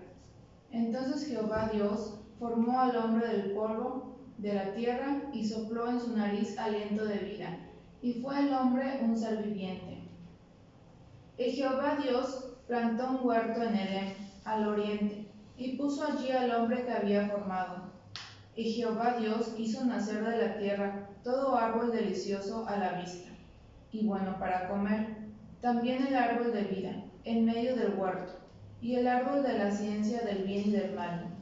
Entonces Jehová Dios formó al hombre del polvo de la tierra y sopló en su nariz aliento de vida, y fue el hombre un ser viviente. Y Jehová Dios plantó un huerto en Edén, al oriente, y puso allí al hombre que había formado. Y Jehová Dios hizo nacer de la tierra todo árbol delicioso a la vista, y bueno para comer, también el árbol de vida, en medio del huerto, y el árbol de la ciencia del bien y del mal.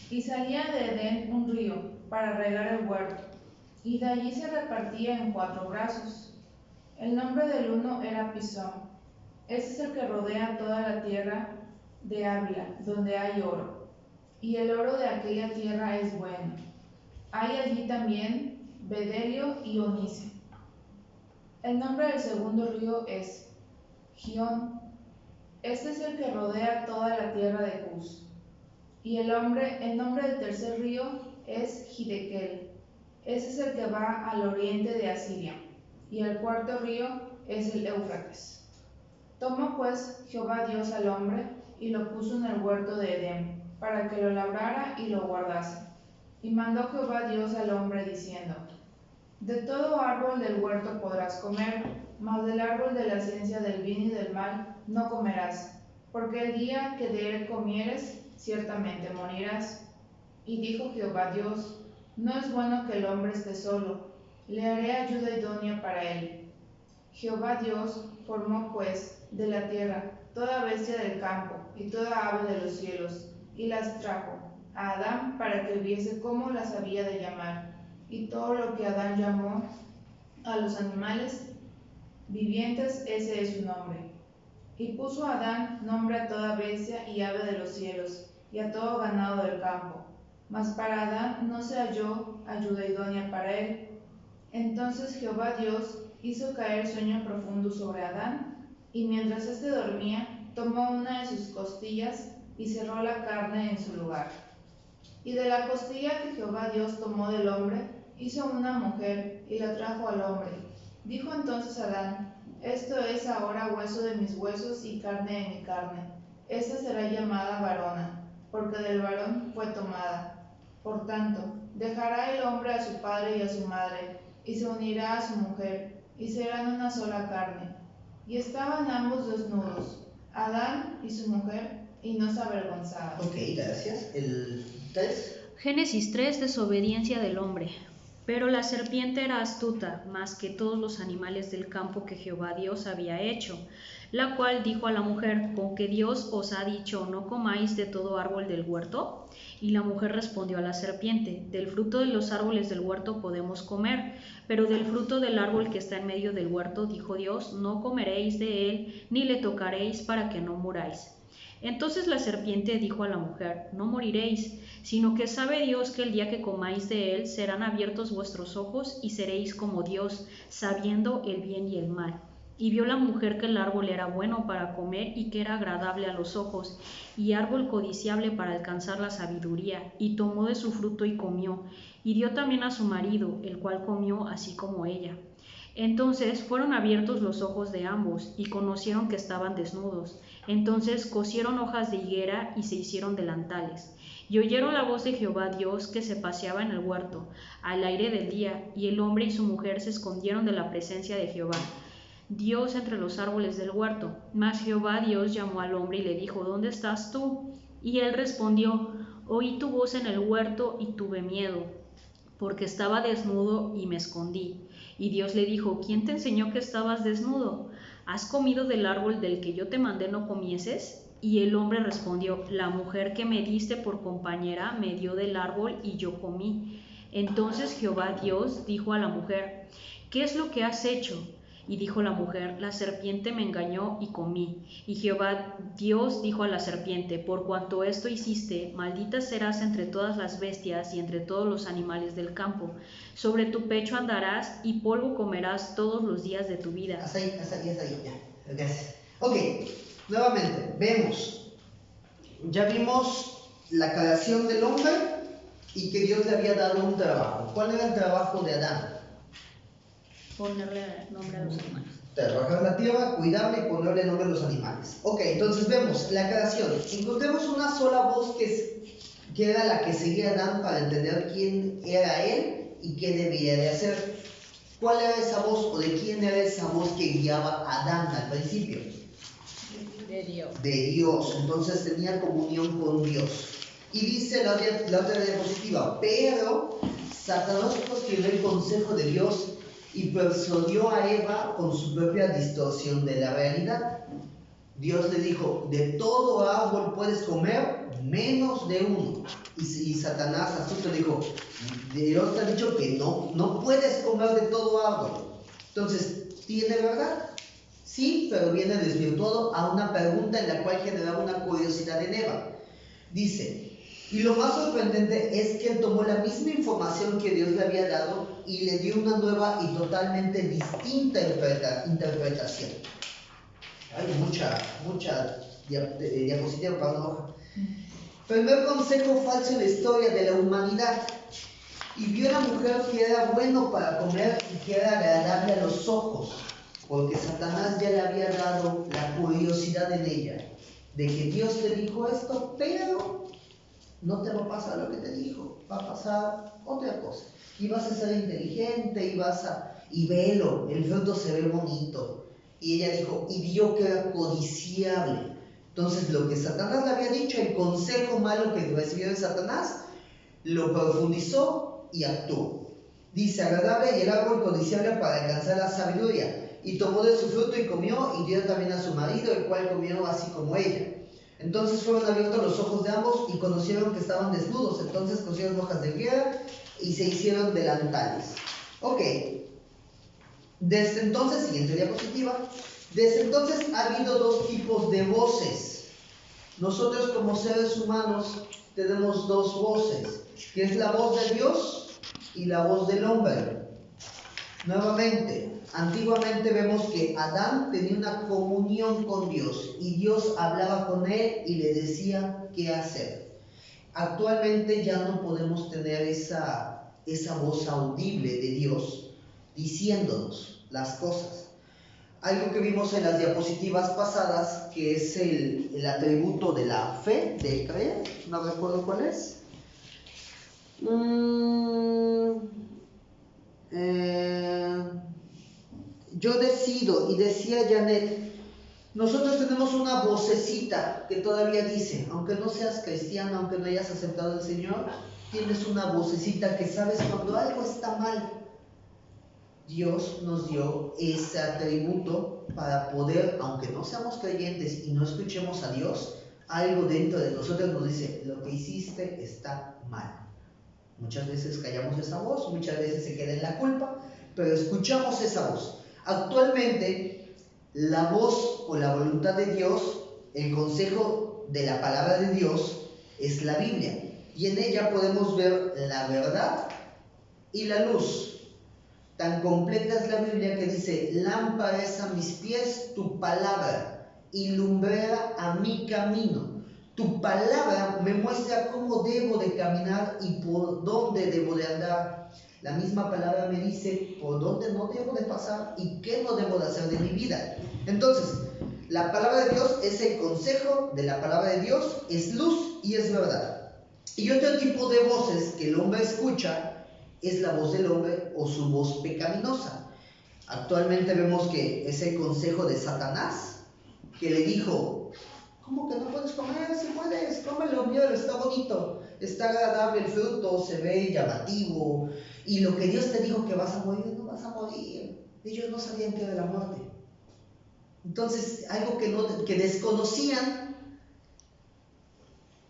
Y salía de Edén un río para regar el huerto, y de allí se repartía en 4 brazos. El nombre del uno era Pisón. Este es el que rodea toda la tierra de Ávila, donde hay oro, y el oro de aquella tierra es bueno. Hay allí también bedelio y onice. El nombre del segundo río es Gihón. Este es el que rodea toda la tierra de Cus. Y el nombre del tercer río es Hiddekel. Ese es el que va al oriente de Asiria. Y el cuarto río es el Éufrates. Tomó pues Jehová Dios al hombre y lo puso en el huerto de Edén, para que lo labrara y lo guardase. Y mandó Jehová Dios al hombre diciendo: De todo árbol del huerto podrás comer, mas del árbol de la ciencia del bien y del mal no comerás, porque el día que de él comieres, ciertamente morirás. Y dijo Jehová Dios: No es bueno que el hombre esté solo, le haré ayuda idónea para él. Jehová Dios formó pues de la tierra toda bestia del campo y toda ave de los cielos, y las trajo a Adán para que viese cómo las había de llamar. Y todo lo que Adán llamó a los animales vivientes, ese es su nombre. Y puso Adán nombre a toda bestia y ave de los cielos, y a todo ganado del campo. Mas para Adán no se halló ayuda idónea para él. Entonces Jehová Dios hizo caer sueño profundo sobre Adán, y mientras éste dormía, tomó una de sus costillas y cerró la carne en su lugar. Y de la costilla que Jehová Dios tomó del hombre, hizo una mujer y la trajo al hombre. Dijo entonces Adán: Esto es ahora hueso de mis huesos y carne de mi carne. Esta será llamada varona, porque del varón fue tomada. Por tanto, dejará el hombre a su padre y a su madre, y se unirá a su mujer, y serán una sola carne. Y estaban ambos desnudos, Adán y su mujer, y no se avergonzaban. Ok, gracias. El 3. Génesis 3, desobediencia del hombre. Pero la serpiente era astuta más que todos los animales del campo que Jehová Dios había hecho, la cual dijo a la mujer: ¿Con que Dios os ha dicho, no comáis de todo árbol del huerto? Y la mujer respondió a la serpiente: Del fruto de los árboles del huerto podemos comer, pero del fruto del árbol que está en medio del huerto, dijo Dios, no comeréis de él, ni le tocaréis, para que no muráis. Entonces la serpiente dijo a la mujer: No moriréis, sino que sabe Dios que el día que comáis de él serán abiertos vuestros ojos y seréis como Dios, sabiendo el bien y el mal. Y vio la mujer que el árbol era bueno para comer y que era agradable a los ojos, y árbol codiciable para alcanzar la sabiduría, y tomó de su fruto y comió, y dio también a su marido, el cual comió así como ella. Entonces fueron abiertos los ojos de ambos, y conocieron que estaban desnudos. Entonces cosieron hojas de higuera y se hicieron delantales. Y oyeron la voz de Jehová Dios que se paseaba en el huerto, al aire del día, y el hombre y su mujer se escondieron de la presencia de Jehová Dios entre los árboles del huerto. Mas Jehová Dios llamó al hombre y le dijo: ¿Dónde estás tú? Y él respondió: Oí tu voz en el huerto y tuve miedo, porque estaba desnudo y me escondí. Y Dios le dijo: ¿Quién te enseñó que estabas desnudo? ¿Has comido del árbol del que yo te mandé no comieses? Y el hombre respondió: La mujer que me diste por compañera me dio del árbol y yo comí. Entonces Jehová Dios dijo a la mujer: ¿Qué es lo que has hecho? Y dijo la mujer: La serpiente me engañó y comí. Y Jehová Dios dijo a la serpiente: Por cuanto esto hiciste, maldita serás entre todas las bestias y entre todos los animales del campo. Sobre tu pecho andarás y polvo comerás todos los días de tu vida. Hasta ahí, ya. Gracias. Ok, nuevamente, vemos. Ya vimos la creación del hombre y que Dios le había dado un trabajo. ¿Cuál era el trabajo de Adán? Ponerle nombre a los animales. Trabajar la tierra, cuidarla y ponerle nombre a los animales. Ok, entonces vemos la creación. Encontremos una sola voz que era la que seguía a Adán para entender quién era él y qué debía de hacer. ¿Cuál era esa voz o de quién era esa voz que guiaba a Adán al principio? De Dios. De Dios. Entonces tenía comunión con Dios. Y dice la otra diapositiva: pero Satanás cuestionó el consejo de Dios y persuadió a Eva con su propia distorsión de la realidad. Dios le dijo: de todo árbol puedes comer, menos de uno. Y Satanás astuto le dijo: Dios te ha dicho que no puedes comer de todo árbol. Entonces, ¿tiene verdad? Sí, pero viene desvirtuado a una pregunta en la cual generaba una curiosidad en Eva. Dice: y lo más sorprendente es que él tomó la misma información que Dios le había dado y le dio una nueva y totalmente distinta interpretación. Hay mucha diapositiva para una hoja. Primer consejo falso en la historia de la humanidad. Y vio a la mujer que era bueno para comer y que era agradable a los ojos. porque Satanás ya le había dado la curiosidad en ella, de que Dios te dijo esto, pero no te va a pasar lo que te dijo, va a pasar otra cosa. Y vas a ser inteligente, y velo, el fruto se ve bonito. Y ella dijo, y vio que era codiciable. Entonces lo que Satanás le había dicho, el consejo malo que recibió de Satanás, lo profundizó y actuó. Dice, agradable y el árbol codiciable para alcanzar la sabiduría. Y tomó de su fruto y comió, y dio también a su marido, el cual comió así como ella. Entonces fueron abiertos los ojos de ambos y conocieron que estaban desnudos. Entonces cosieron hojas de higuera y se hicieron delantales. Ok. Desde entonces, siguiente diapositiva. Desde entonces ha habido dos tipos de voces. Nosotros como seres humanos tenemos dos voces, que es la voz de Dios y la voz del hombre. Nuevamente, antiguamente vemos que Adán tenía una comunión con Dios y Dios hablaba con él y le decía qué hacer. Actualmente ya no podemos tener esa voz audible de Dios diciéndonos las cosas. Algo que vimos en las diapositivas pasadas, que es el atributo de la fe, de creer, no recuerdo cuál es. Yo decido, y decía Janet, nosotros tenemos una vocecita que todavía dice, aunque no seas cristiano, aunque no hayas aceptado al Señor, tienes una vocecita que sabes cuando algo está mal. Dios nos dio ese atributo para poder, aunque no seamos creyentes y no escuchemos a Dios, algo dentro de nosotros nos dice, lo que hiciste está mal. Muchas veces callamos esa voz, muchas veces se queda en la culpa, pero escuchamos esa voz. Actualmente, la voz o la voluntad de Dios, el consejo de la palabra de Dios, es la Biblia. Y en ella podemos ver la verdad y la luz. Tan completa es la Biblia que dice, lámpara es a mis pies tu palabra y lumbrera a mi camino. Tu palabra me muestra cómo debo de caminar y por dónde debo de andar. La misma palabra me dice por dónde no debo de pasar y qué no debo de hacer de mi vida. Entonces, la palabra de Dios es el consejo de la palabra de Dios, es luz y es verdad. Y otro tipo de voces que el hombre escucha es la voz del hombre o su voz pecaminosa. Actualmente vemos que es el consejo de Satanás, que le dijo, ¿cómo que no puedes comer? Si puedes, cómelo, mira, está bonito, está agradable el fruto, se ve llamativo, y lo que Dios te dijo que vas a morir, no vas a morir. Ellos no sabían qué era la muerte. Entonces, algo que desconocían,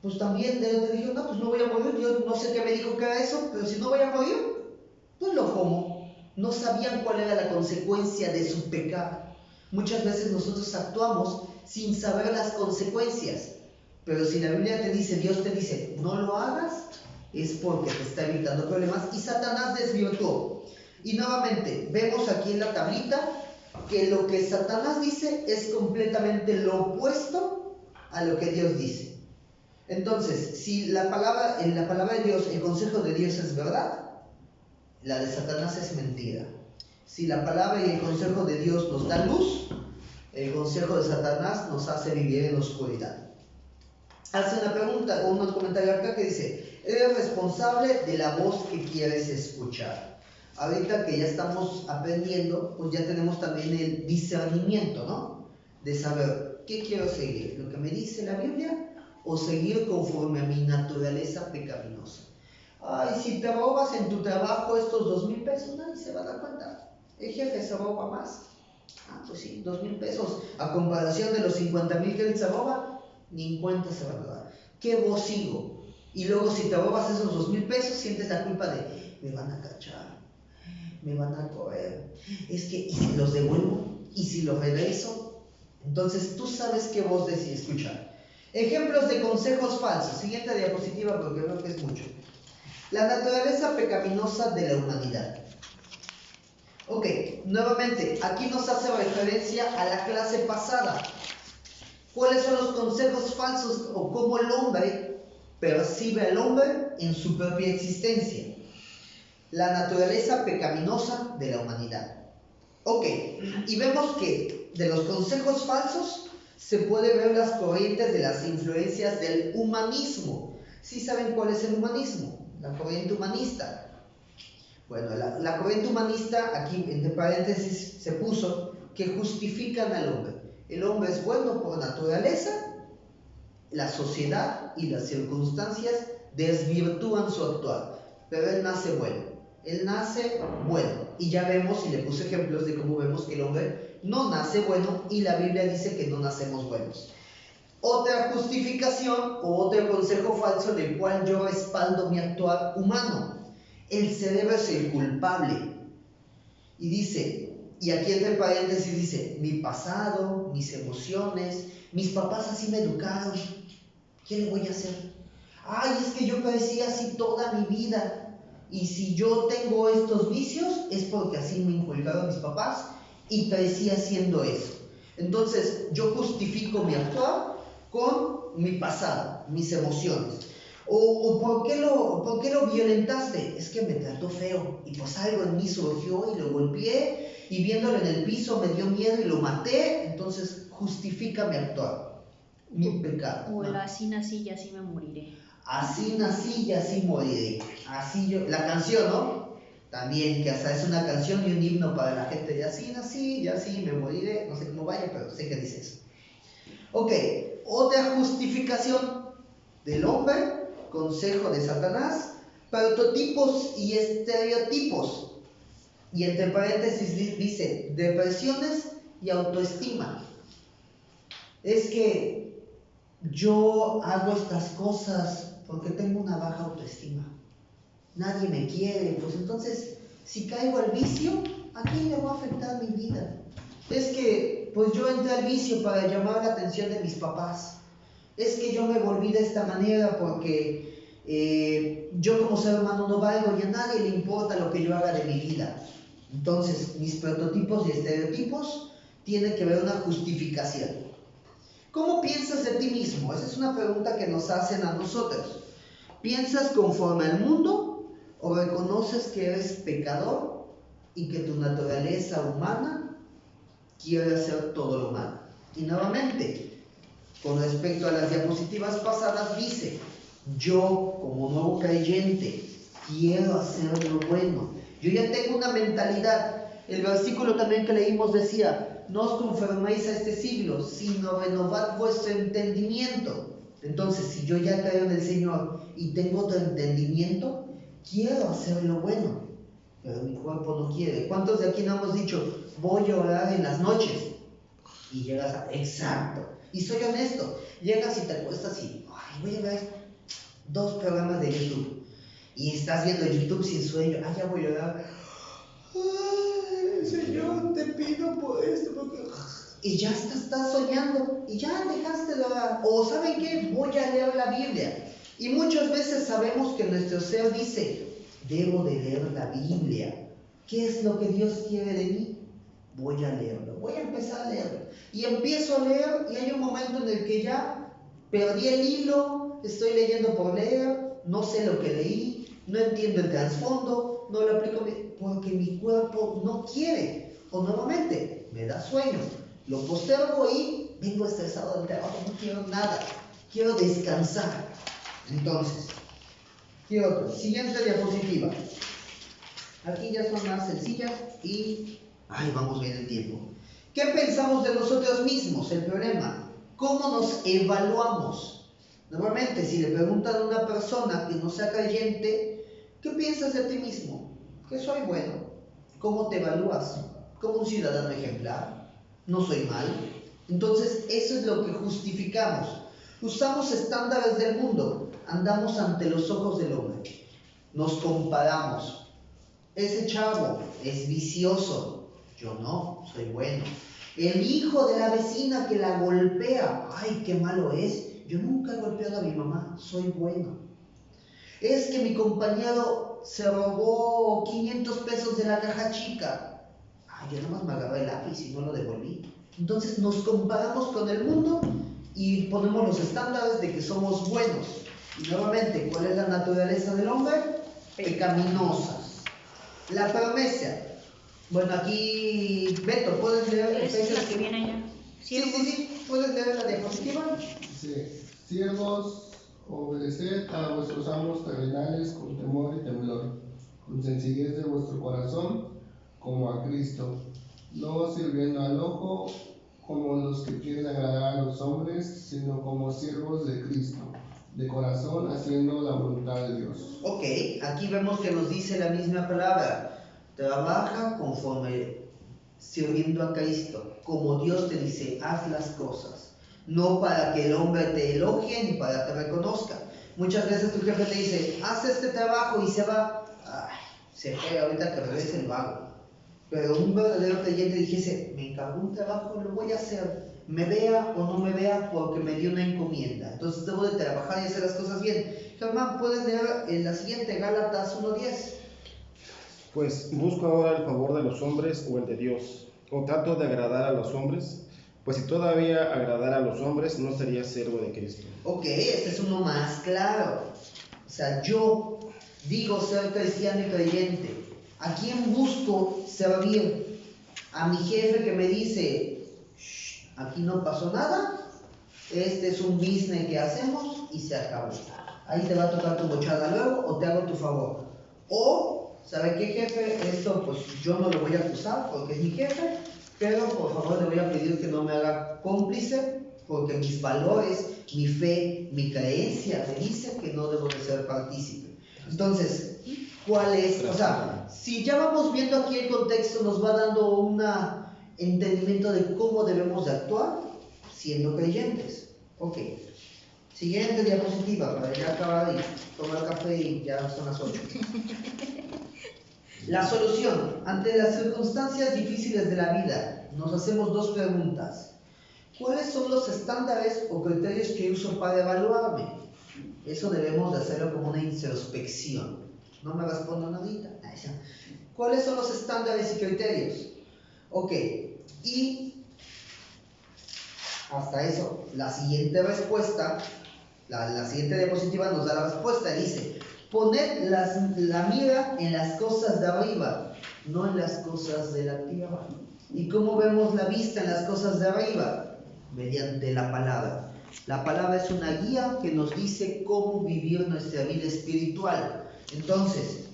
pues también Dios te dijo, no, pues no voy a morir, Dios no sé qué me dijo que era eso, pero si no voy a morir, pues lo como. No sabían cuál era la consecuencia de su pecado. Muchas veces nosotros actuamos sin saber las consecuencias, pero si la Biblia te dice, Dios te dice, no lo hagas, es porque te está evitando problemas, y Satanás desvirtuó. Y nuevamente, vemos aquí en la tablita que lo que Satanás dice es completamente lo opuesto a lo que Dios dice. Entonces, si en la palabra de Dios, el consejo de Dios es verdad, la de Satanás es mentira. Si la palabra y el consejo de Dios nos da luz, el consejo de Satanás nos hace vivir en la oscuridad. Hace una pregunta o un comentario acá que dice, eres responsable de la voz que quieres escuchar. Ahorita que ya estamos aprendiendo, pues ya tenemos también el discernimiento, ¿no? De saber, ¿qué quiero seguir? ¿Lo que me dice la Biblia? ¿O seguir conforme a mi naturaleza pecaminosa? Ay, si te robas en tu trabajo estos 2,000 pesos, nadie se va a dar cuenta. El jefe se roba más. Ah, pues sí, 2,000 pesos. A comparación de los 50,000 que él se roba, ni en cuenta se va a dar. ¿Qué voz sigo? Y luego si te robas esos 2,000 pesos, sientes la culpa de, me van a cachar, me van a correr. Es que, ¿y si los devuelvo? ¿Y si los regreso? Entonces tú sabes qué voz decides escuchar. Ejemplos de consejos falsos. Siguiente diapositiva porque creo que es mucho. La naturaleza pecaminosa de la humanidad. Ok, nuevamente, aquí nos hace referencia a la clase pasada. ¿Cuáles son los consejos falsos o cómo el hombre percibe al hombre en su propia existencia? La naturaleza pecaminosa de la humanidad. Ok, y vemos que de los consejos falsos se puede ver las corrientes de las influencias del humanismo. ¿Sí saben cuál es el humanismo? La corriente humanista. Bueno, la corriente humanista, aquí entre paréntesis se puso, que justifican al hombre. El hombre es bueno por naturaleza, la sociedad y las circunstancias desvirtúan su actuar, pero él nace bueno. Él nace bueno, y ya vemos, y le puse ejemplos de cómo vemos que el hombre no nace bueno, y la Biblia dice que no nacemos buenos. Otra justificación o otro consejo falso del cual yo respaldo mi actuar humano. El cerebro es el culpable. Y dice, y aquí entre paréntesis dice, mi pasado, mis emociones, mis papás así me educaron, ¿qué le voy a hacer? Ay, es que yo crecí así toda mi vida. Y si yo tengo estos vicios, es porque así me inculcaron mis papás y crecí haciendo eso. Entonces, yo justifico mi actuar con mi pasado, mis emociones. O ¿por qué lo violentaste? Es que me trató feo y pues algo en mí surgió y lo golpeé y viéndolo en el piso me dio miedo y lo maté. Entonces, justifica mi actuar, mi pecado. O el así nací y así me moriré. Así nací y así moriré. Así yo, la canción, ¿no? También, que hasta es una canción y un himno para la gente de así nací y así me moriré. No sé cómo vaya, pero sé que dice eso. Ok, otra justificación del hombre, consejo de Satanás, prototipos y estereotipos. Y entre paréntesis dice, depresiones y autoestima. Es que yo hago estas cosas porque tengo una baja autoestima. Nadie me quiere, pues entonces, si caigo al vicio, ¿a quién le va a afectar mi vida? Es que, pues yo entré al vicio para llamar la atención de mis papás. Es que yo me volví de esta manera porque yo como ser humano no valgo y a nadie le importa lo que yo haga de mi vida. Entonces, mis prototipos y estereotipos tienen que ver una justificación. ¿Cómo piensas de ti mismo? Esa es una pregunta que nos hacen a nosotros. ¿Piensas conforme al mundo o reconoces que eres pecador y que tu naturaleza humana quiere hacer todo lo malo? Y nuevamente, con respecto a las diapositivas pasadas, dice, yo como nuevo creyente quiero hacer lo bueno. Yo ya tengo una mentalidad. El versículo también que leímos decía, no os conforméis a este siglo, sino renovad vuestro entendimiento. Entonces, si yo ya creo en el Señor y tengo otro entendimiento, quiero hacer lo bueno, pero mi cuerpo no quiere. ¿Cuántos de aquí no hemos dicho, voy a orar en las noches? Y llegas a, exacto. Y soy honesto, llegas y te acuestas y, ay, voy a ver 2 programas de YouTube. Y estás viendo YouTube sin sueño, ay, ya voy a orar. Ay, Señor, te pido por esto, porque... Y ya estás soñando, y ya dejaste de orar. O ¿saben qué? Voy a leer la Biblia. Y muchas veces sabemos que nuestro ser dice, debo de leer la Biblia. ¿Qué es lo que Dios quiere de mí? Voy a leerlo, voy a empezar a leerlo. Y empiezo a leer y hay un momento en el que ya perdí el hilo, estoy leyendo por leer, no sé lo que leí, no entiendo el trasfondo, no lo aplico porque mi cuerpo no quiere. O nuevamente, me da sueño, lo postergo y vengo estresado del trabajo, no quiero nada, quiero descansar. Entonces, ¿qué otro? Siguiente diapositiva. Aquí ya son más sencillas y... ay, vamos bien el tiempo. ¿Qué pensamos de nosotros mismos? El problema. ¿Cómo nos evaluamos? Normalmente, si le preguntan a una persona que no sea creyente, ¿qué piensas de ti mismo? Que soy bueno. ¿Cómo te evalúas? Como un ciudadano ejemplar. No soy mal. Entonces, eso es lo que justificamos. Usamos estándares del mundo. Andamos ante los ojos del hombre. Nos comparamos. Ese chavo es vicioso. Yo no, soy bueno. El hijo de la vecina que la golpea. Ay, qué malo es. Yo nunca he golpeado a mi mamá. Soy bueno. Es que mi compañero se robó 500 pesos de la caja chica. Ay, yo nomás me agarré el lápiz y no lo devolví. Entonces nos comparamos con el mundo y ponemos los estándares de que somos buenos. Y nuevamente, ¿cuál es la naturaleza del hombre? Pecaminosa. La promesa. Bueno, aquí, Beto, ¿puedes leer Es Efesios? la que viene allá. Sí, ¿puedes leer la diapositiva? Sí. Siervos, obedeced a vuestros amos terrenales con temor y temblor, con sencillez de vuestro corazón, como a Cristo, no sirviendo al ojo como los que quieren agradar a los hombres, sino como siervos de Cristo, de corazón haciendo la voluntad de Dios. Ok, aquí vemos que nos dice la misma palabra. Trabaja conforme sirviendo a Cristo, como Dios te dice, haz las cosas. No para que el hombre te elogie ni para que te reconozca. Muchas veces tu jefe te dice, haz este trabajo y se va. Ay, se fue ahorita que regrese el vago. Pero un verdadero creyente dijese, me encargó un trabajo, lo voy a hacer. Me vea o no me vea porque me dio una encomienda. Entonces debo de trabajar y hacer las cosas bien. Germán, ¿puedes leer en la siguiente, Gálatas 1:10? Pues busco ahora el favor de los hombres o el de Dios, o trato de agradar a los hombres, pues si todavía agradara a los hombres no sería siervo de Cristo. Ok, este es uno más claro. O sea, yo digo ser cristiano y creyente. ¿A quién busco servir? A mi jefe que me dice, "Shh, aquí no pasó nada, este es un business que hacemos y se acabó. Ahí te va a tocar tu bochada luego o te hago tu favor. O, ¿sabe qué, jefe? Esto pues yo no lo voy a acusar porque es mi jefe, pero por favor le voy a pedir que no me haga cómplice porque mis valores, mi fe, mi creencia me dice que no debo de ser partícipe. Entonces, ¿cuál es? O sea, si ya vamos viendo aquí el contexto, nos va dando un entendimiento de cómo debemos de actuar siendo creyentes. Ok. Siguiente diapositiva, para ya acabar y tomar café y ya son las 8. La solución. Ante las circunstancias difíciles de la vida, nos hacemos dos preguntas. ¿Cuáles son los estándares o criterios que uso para evaluarme? Eso debemos de hacerlo como una introspección. No me respondo nadita. ¿Cuáles son los estándares y criterios? Ok. Y hasta eso, la siguiente respuesta, la siguiente diapositiva nos da la respuesta. Dice, poned la mira en las cosas de arriba, no en las cosas de la tierra. ¿Y cómo vemos la vista en las cosas de arriba? Mediante la palabra. La palabra es una guía que nos dice cómo vivir nuestra vida espiritual. Entonces,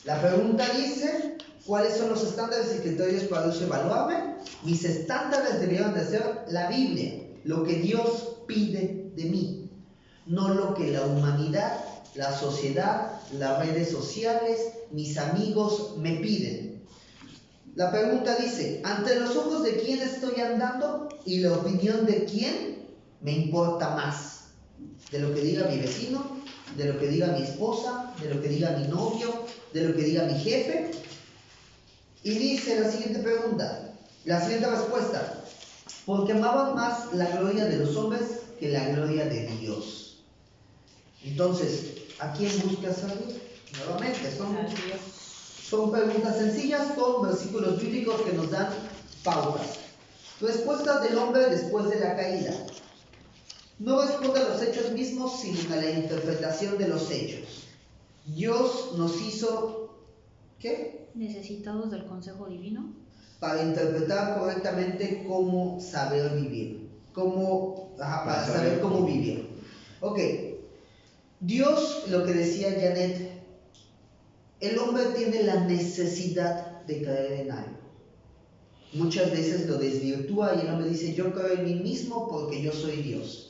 la pregunta dice, ¿cuáles son los estándares y criterios para evaluarme? Mis estándares debieron de ser la Biblia, lo que Dios pide de mí, no lo que la humanidad, la sociedad, las redes sociales, mis amigos me piden. La pregunta dice, ¿ante los ojos de quién estoy andando y la opinión de quién me importa más? ¿De lo que diga mi vecino? ¿De lo que diga mi esposa? ¿De lo que diga mi novio? ¿De lo que diga mi jefe? Y dice la siguiente pregunta, la siguiente respuesta, porque amaban más la gloria de los hombres que la gloria de Dios. Entonces, ¿a quién buscas servir? Nuevamente, son preguntas sencillas con versículos bíblicos que nos dan pautas. Respuestas del hombre después de la caída. No responde a los hechos mismos, sino a la interpretación de los hechos. Dios nos hizo, ¿qué? Necesitados del consejo divino. Para interpretar correctamente cómo saber vivir. Para saber cómo vivir. Ok. Dios, lo que decía Janet, el hombre tiene la necesidad de creer en algo. Muchas veces lo desvirtúa y el hombre dice, yo creo en mí mismo porque yo soy Dios.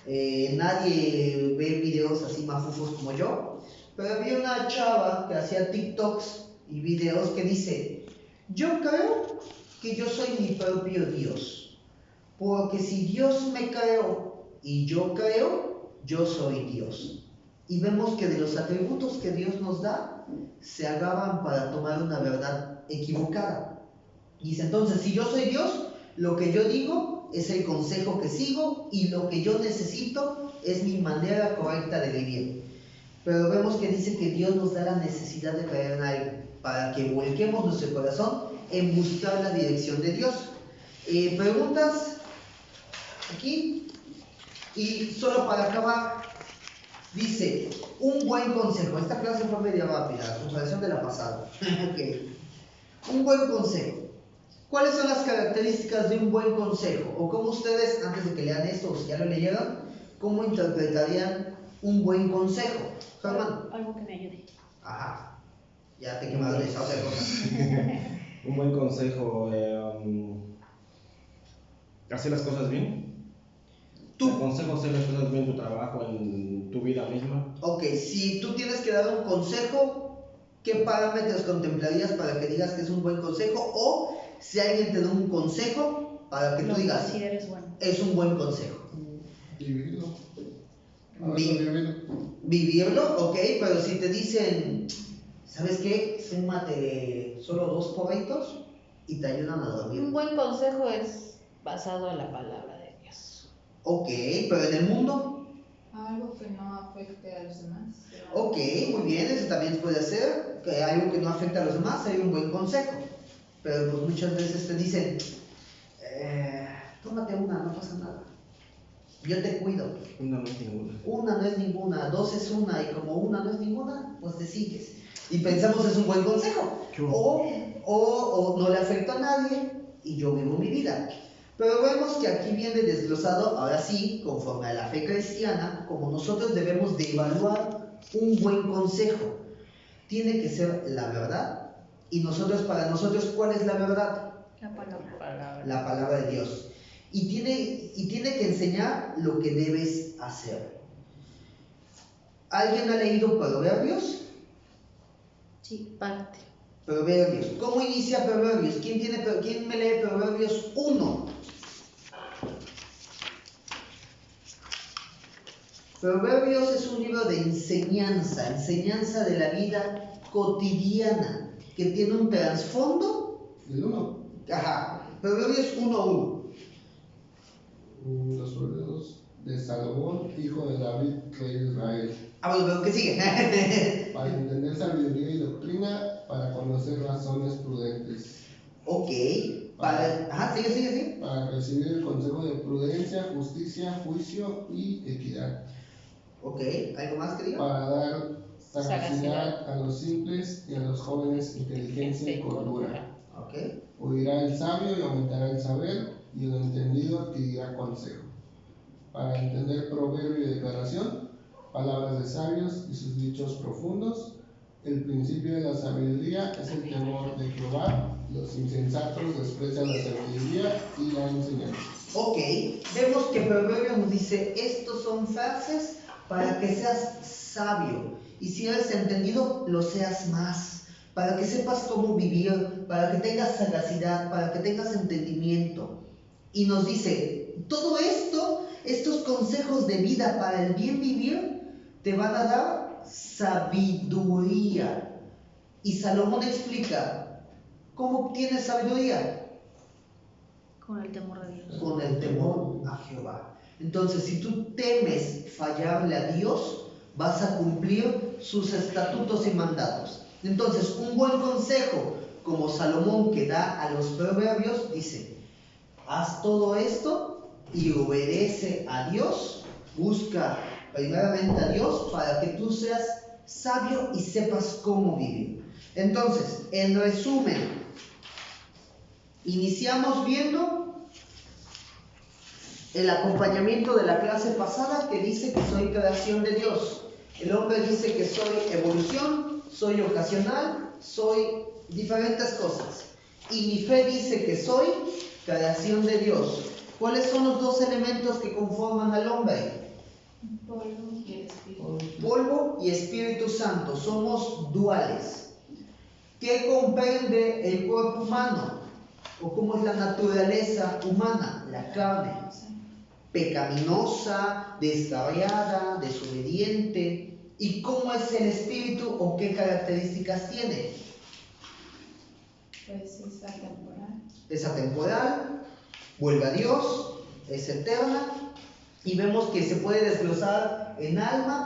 Nadie ve videos así mafufos como yo, pero había una chava que hacía TikToks y videos que dice, yo creo que yo soy mi propio Dios, porque si Dios me creó y yo creo, yo soy Dios. Y vemos que de los atributos que Dios nos da, se agarran para tomar una verdad equivocada. Dice entonces, si yo soy Dios, lo que yo digo es el consejo que sigo y lo que yo necesito es mi manera correcta de vivir. Pero vemos que dice que Dios nos da la necesidad de creer en algo, para que volquemos nuestro corazón en buscar la dirección de Dios. ¿Preguntas? Aquí. Y solo para acabar, dice, un buen consejo. Esta clase fue media rápida, la comparación de la pasada. Okay. Un buen consejo. ¿Cuáles son las características de un buen consejo? O cómo ustedes, antes de que lean esto, o si ya lo leyeron, ¿cómo interpretarían un buen consejo? Germán. Algo que me ayude. Ajá. Ya te he quemado esa otra cosa. Un buen consejo, hacer las cosas bien. Tú. Te aconsejo hacer las cosas bien en tu trabajo, en tu vida misma. Ok, si tú tienes que dar un consejo, ¿qué parámetros contemplarías para que digas que es un buen consejo? O si alguien te da un consejo para que tú digas, consideres bueno. es un buen consejo. Vivirlo. Vivirlo, ok, pero si te dicen, ¿sabes qué? Fúmate solo 2 porritos y te ayudan a dormir. Un buen consejo es basado en la palabra de Dios. Ok, pero en el mundo. Algo que no afecte a los demás. Ok, muy bien, eso también puede ser, que algo que no afecta a los demás, hay un buen consejo. Pero pues muchas veces te dicen, tómate una, no pasa nada. Yo te cuido. Una no es ninguna. Una no es ninguna, 2 es una, y como una no es ninguna, pues te sigues. Y pensamos es un buen consejo. O no le afecta a nadie y yo vivo mi vida. Pero vemos que aquí viene desglosado, ahora sí, conforme a la fe cristiana, como nosotros debemos de evaluar un buen consejo. Tiene que ser la verdad. Y para nosotros, ¿cuál es la verdad? La palabra. La palabra de Dios. Y tiene que enseñar lo que debes hacer. ¿Alguien ha leído Proverbios? Sí, parte. Proverbios. ¿Cómo inicia Proverbios? ¿Quién me lee Proverbios 1? Proverbios es un libro de enseñanza de la vida cotidiana, que tiene un trasfondo. ¿El 1? Ajá, Proverbios 1:1. Los Proverbios de Salomón, hijo de David, rey de Israel. Bueno, ¿qué sigue? Para entender sabiduría y doctrina, para conocer razones prudentes. Ok, sigue. Para recibir el consejo de prudencia, justicia, juicio y equidad. Ok, ¿algo más que diga? Para dar sagacidad a los simples y a los jóvenes inteligencia y cordura. Ok. Oirá el sabio y aumentará el saber, y el entendido adquirirá consejo. Para entender proverbio y declaración, palabras de sabios y sus dichos profundos. El principio de la sabiduría es el temor de Jehová. Los insensatos desprecian la sabiduría y la enseñanza. Ok, vemos que Proverbios nos dice, estos son frases para que seas sabio. Y si eres entendido, lo seas más. Para que sepas cómo vivir, para que tengas sagacidad, para que tengas entendimiento. Y nos dice, todo esto, estos consejos de vida para el bien vivir, te van a dar sabiduría. Y Salomón explica, ¿cómo obtienes sabiduría? Con el temor de Dios. Con el temor a Jehová. Entonces, si tú temes fallarle a Dios, vas a cumplir sus estatutos y mandatos. Entonces, un buen consejo, como Salomón que da a los proverbios, dice, haz todo esto y obedece a Dios, busca primeramente a Dios para que tú seas sabio y sepas cómo vivir. Entonces, en resumen, iniciamos viendo el acompañamiento de la clase pasada que dice que soy creación de Dios. El hombre dice que soy evolución, soy ocasional, soy diferentes cosas. Y mi fe dice que soy creación de Dios. ¿Cuáles son los 2 elementos que conforman al hombre? Polvo y espíritu. Polvo y Espíritu Santo. Somos duales. ¿Qué comprende el cuerpo humano? ¿O cómo es la naturaleza humana? La carne. Pecaminosa, descarriada, desobediente. ¿Y cómo es el espíritu o qué características tiene? Pues es atemporal. Es atemporal, vuelve a Dios, es eterna, y vemos que se puede desglosar en alma,